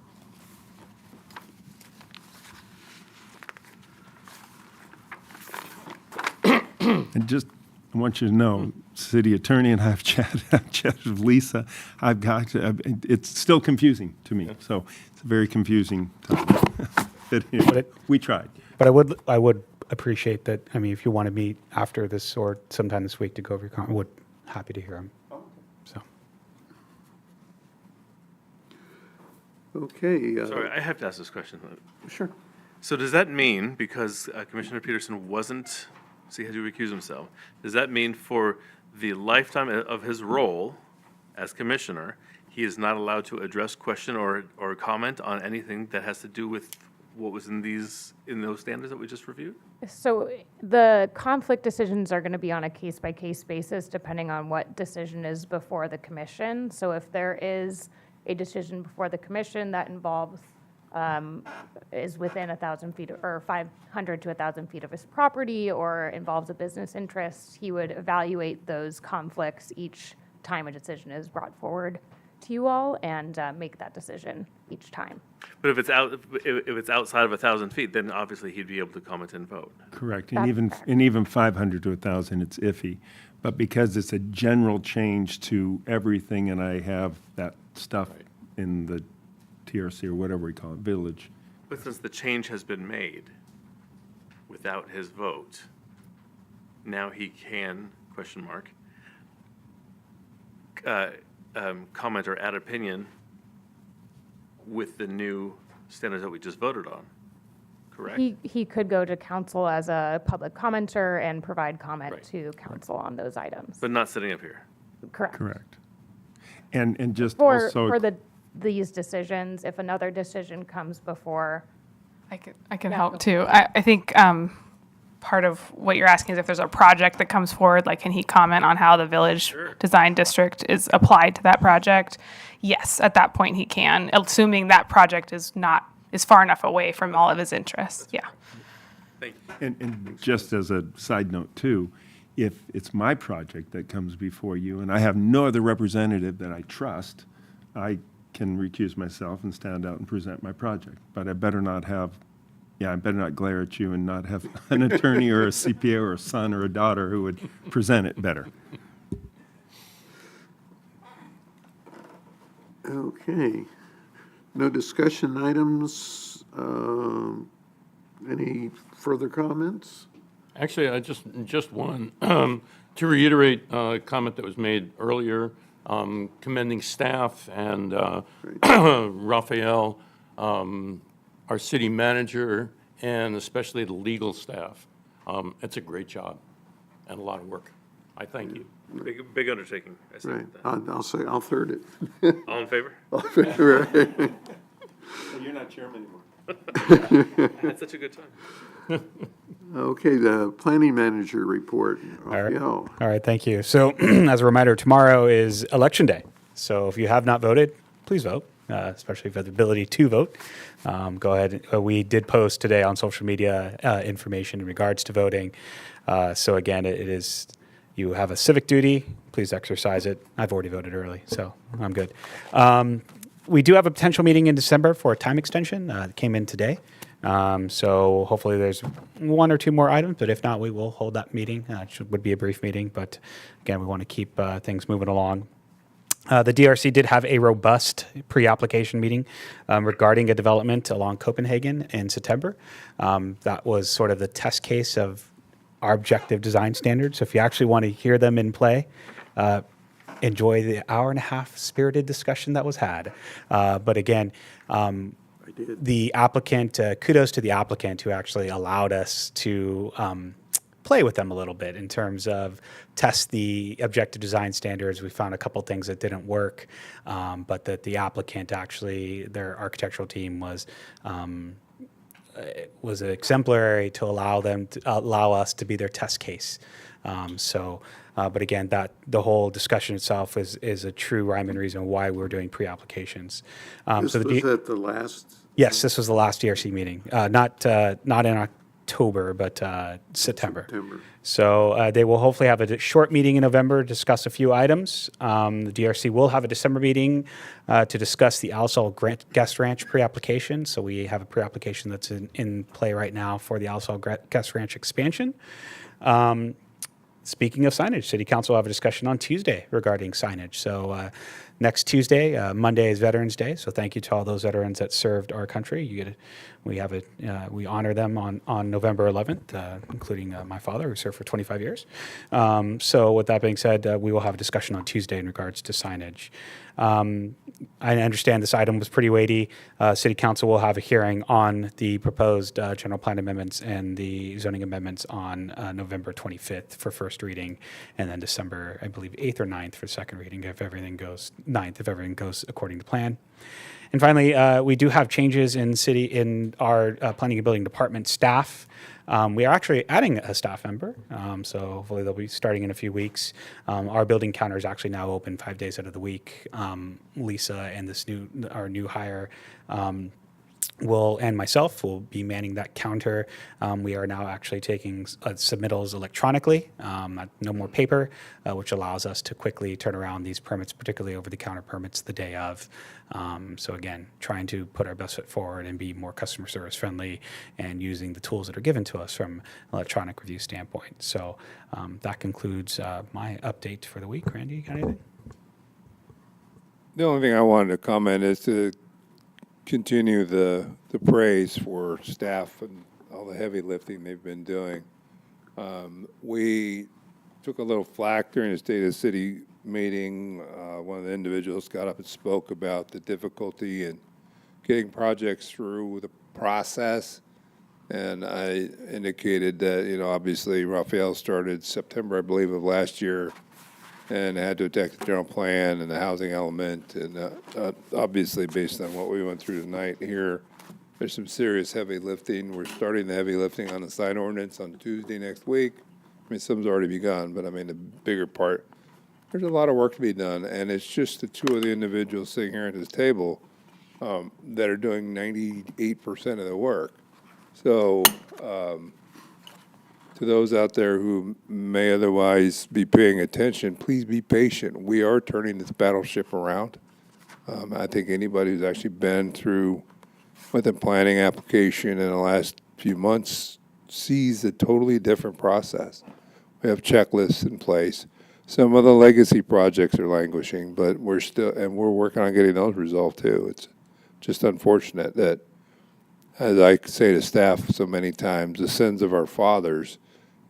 And just, I want you to know, city attorney and I have chatted with Lisa. It's still confusing to me, so it's a very confusing time. But anyway, we tried. But I would appreciate that, I mean, if you want to meet after this or sometime this week to go over your comment, would, happy to hear them. So, Okay. Sorry, I have to ask this question. Sure. So does that mean, because Commissioner Peterson wasn't, so he had to recuse himself, does that mean for the lifetime of his role as commissioner, he is not allowed to address, question, or comment on anything that has to do with what was in those standards that we just reviewed? So the conflict decisions are going to be on a case-by-case basis, depending on what decision is before the commission. So if there is a decision before the commission that involves, is within 1,000 feet or 500 to 1,000 feet of his property or involves a business interest, he would evaluate those conflicts each time a decision is brought forward to you all and make that decision each time. But if it's outside of 1,000 feet, then obviously he'd be able to comment and vote. Correct. That's And correct. even 500 to 1,000, it's iffy. But because it's a general change to everything, and I have that stuff in the TRC or whatever we call it, village. But since the change has been made without his vote, now he can, question mark, comment or add opinion with the new standards that we just voted on, correct? He could go to council as a public commenter and provide comment Right. to council on those items. But not sitting up here. Correct. Correct. And just For also, these decisions, if another decision comes before, I can Yeah, help go too. I think part of what you're asking is if there's a project that comes forward, like can he comment on how the village Sure. design district is applied to that project? Yes, at that point he can, assuming that project is far enough away from all of his interests. Yeah. Thank you. and just as a side note too, if it's my project that comes before you and I have no other representative that I trust, I can recuse myself and stand out and present my project. But I better not glare at you and not have an attorney or a CPA or a son or a daughter who would present it better. Okay. No discussion items. Any further comments? Actually, I just one, to reiterate a comment that was made earlier, commending staff and Raphael, our city manager, and especially the legal staff. It's a great job and a lot of work. I thank you. Big undertaking. I Right. second that. I'll third it. All in favor? Right. You're not chairman anymore. Had such a good time. Okay, the planning manager report. right. Raphael. all right, thank you. So as a reminder, tomorrow is Election Day. So if you have not voted, please vote, especially if you have the ability to vote. Go ahead. We did post today on social media information in regards to voting. So again, it is, you have a civic duty. Please exercise it. I've already voted early, so I'm good. We do have a potential meeting in December for a time extension. It came in today. So hopefully there's one or two more items, but if not, we will hold that meeting. It would be a brief meeting, but again, we want to keep things moving along. The DRC did have a robust pre-application meeting regarding a development along Copenhagen in September. That was sort of the test case of our objective design standards. So if you actually want to hear them in play, enjoy the hour-and-a-half spirited discussion that was had. But again, the applicant, kudos to the applicant who actually allowed us to play with them a little bit in terms of test the objective design standards. We found a couple things that didn't work, but that the applicant actually, their architectural team was exemplary to allow us to be their test case. But again, that the whole discussion itself is a true rhyme and reason why we're doing pre-applications. This was at the last, Yes, this was the last DRC meeting, not in October, but September. So they will hopefully have a short meeting in November to discuss a few items. The DRC will have a December meeting to discuss the Alisal Guest Ranch pre-application. So we have a pre-application that's in play right now for the Alisal Guest Ranch expansion. Speaking of signage, City Council will have a discussion on Tuesday regarding signage. So next Tuesday, Monday is Veterans Day. So thank you to all those veterans that served our country. We honor them on November 11th, including my father, who served for 25 years. So with that being said, we will have a discussion on Tuesday in regards to signage. I understand this item was pretty weighty. City Council will have a hearing on the proposed general plan amendments and the zoning amendments on November 25th for first reading, and then December, I believe, 8th or 9th for second reading if everything goes, 9th if everything goes according to plan. And finally, we do have changes in our planning and building department staff. We are actually adding a staff member, so hopefully they'll be starting in a few weeks. Our building counter is actually now open 5 days out of the week. Lisa and our new hire and myself will be manning that counter. We are now actually taking submittals electronically, no more paper, which allows us to quickly turn around these permits, particularly over-the-counter permits, the day of. So again, trying to put our best foot forward and be more customer service friendly and using the tools that are given to us from an electronic review standpoint. So that concludes my update for the week. Randy, you got anything? The only thing I wanted to comment is to continue the praise for staff and all the heavy lifting they've been doing. We took a little flack during the State of the City meeting. One of the individuals got up and spoke about the difficulty in getting projects through the process. And I indicated that, obviously Raphael started September, I believe, of last year, and had to attack the general plan and the housing element. And obviously, based on what we went through tonight here, there's some serious heavy lifting. We're starting the heavy lifting on the sign ordinance on Tuesday next week. I mean, some's already begun, but I mean, the bigger part, there's a lot of work to be done. And it's just the two of the individuals sitting here at this table that are doing 98% of the work. So, to those out there who may otherwise be paying attention, please be patient. We are turning this battleship around. I think anybody who's actually been through with a planning application in the last few months sees a totally different process. We have checklists in place. Some of the legacy projects are languishing, but we're working on getting those resolved too. It's just unfortunate that, as I say to staff so many times, the sins of our fathers,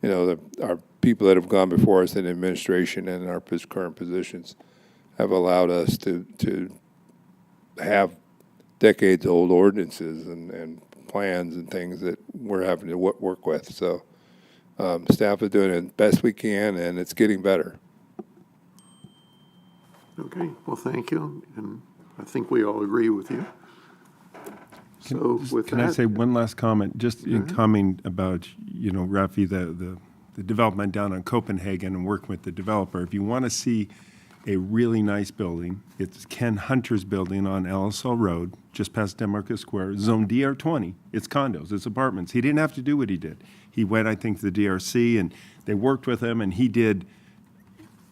our people that have gone before us in administration and in our current positions have allowed us to have decades-old ordinances and plans and things that we're having to work with. So staff is doing the best we can, and it's getting better. Okay, well, thank you, and I think we all agree with you. So with Can I say one last comment, just in commenting about, Rafi, the development down on Copenhagen and working with the developer. If you want to see a really nice building. It's Ken Hunter's building on LSL Road, just past Demarcus Square, Zone DR20. It's condos, it's apartments. He didn't have to do what he did. He went, I think, to the DRC, and they worked with him, and he did.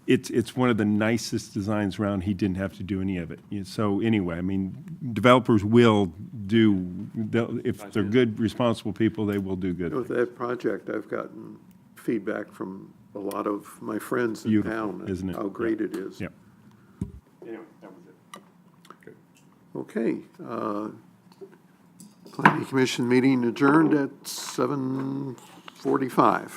It's one of the nicest designs around. He didn't have to do any of it. So anyway, I mean, developers will if they're good, responsible people, they will do good With things. that project, I've gotten feedback from a lot of my friends in Beautiful, town, and isn't it? how great it is. Yep. Anyway, that was it. Okay. Planning Commission meeting adjourned at 7:45.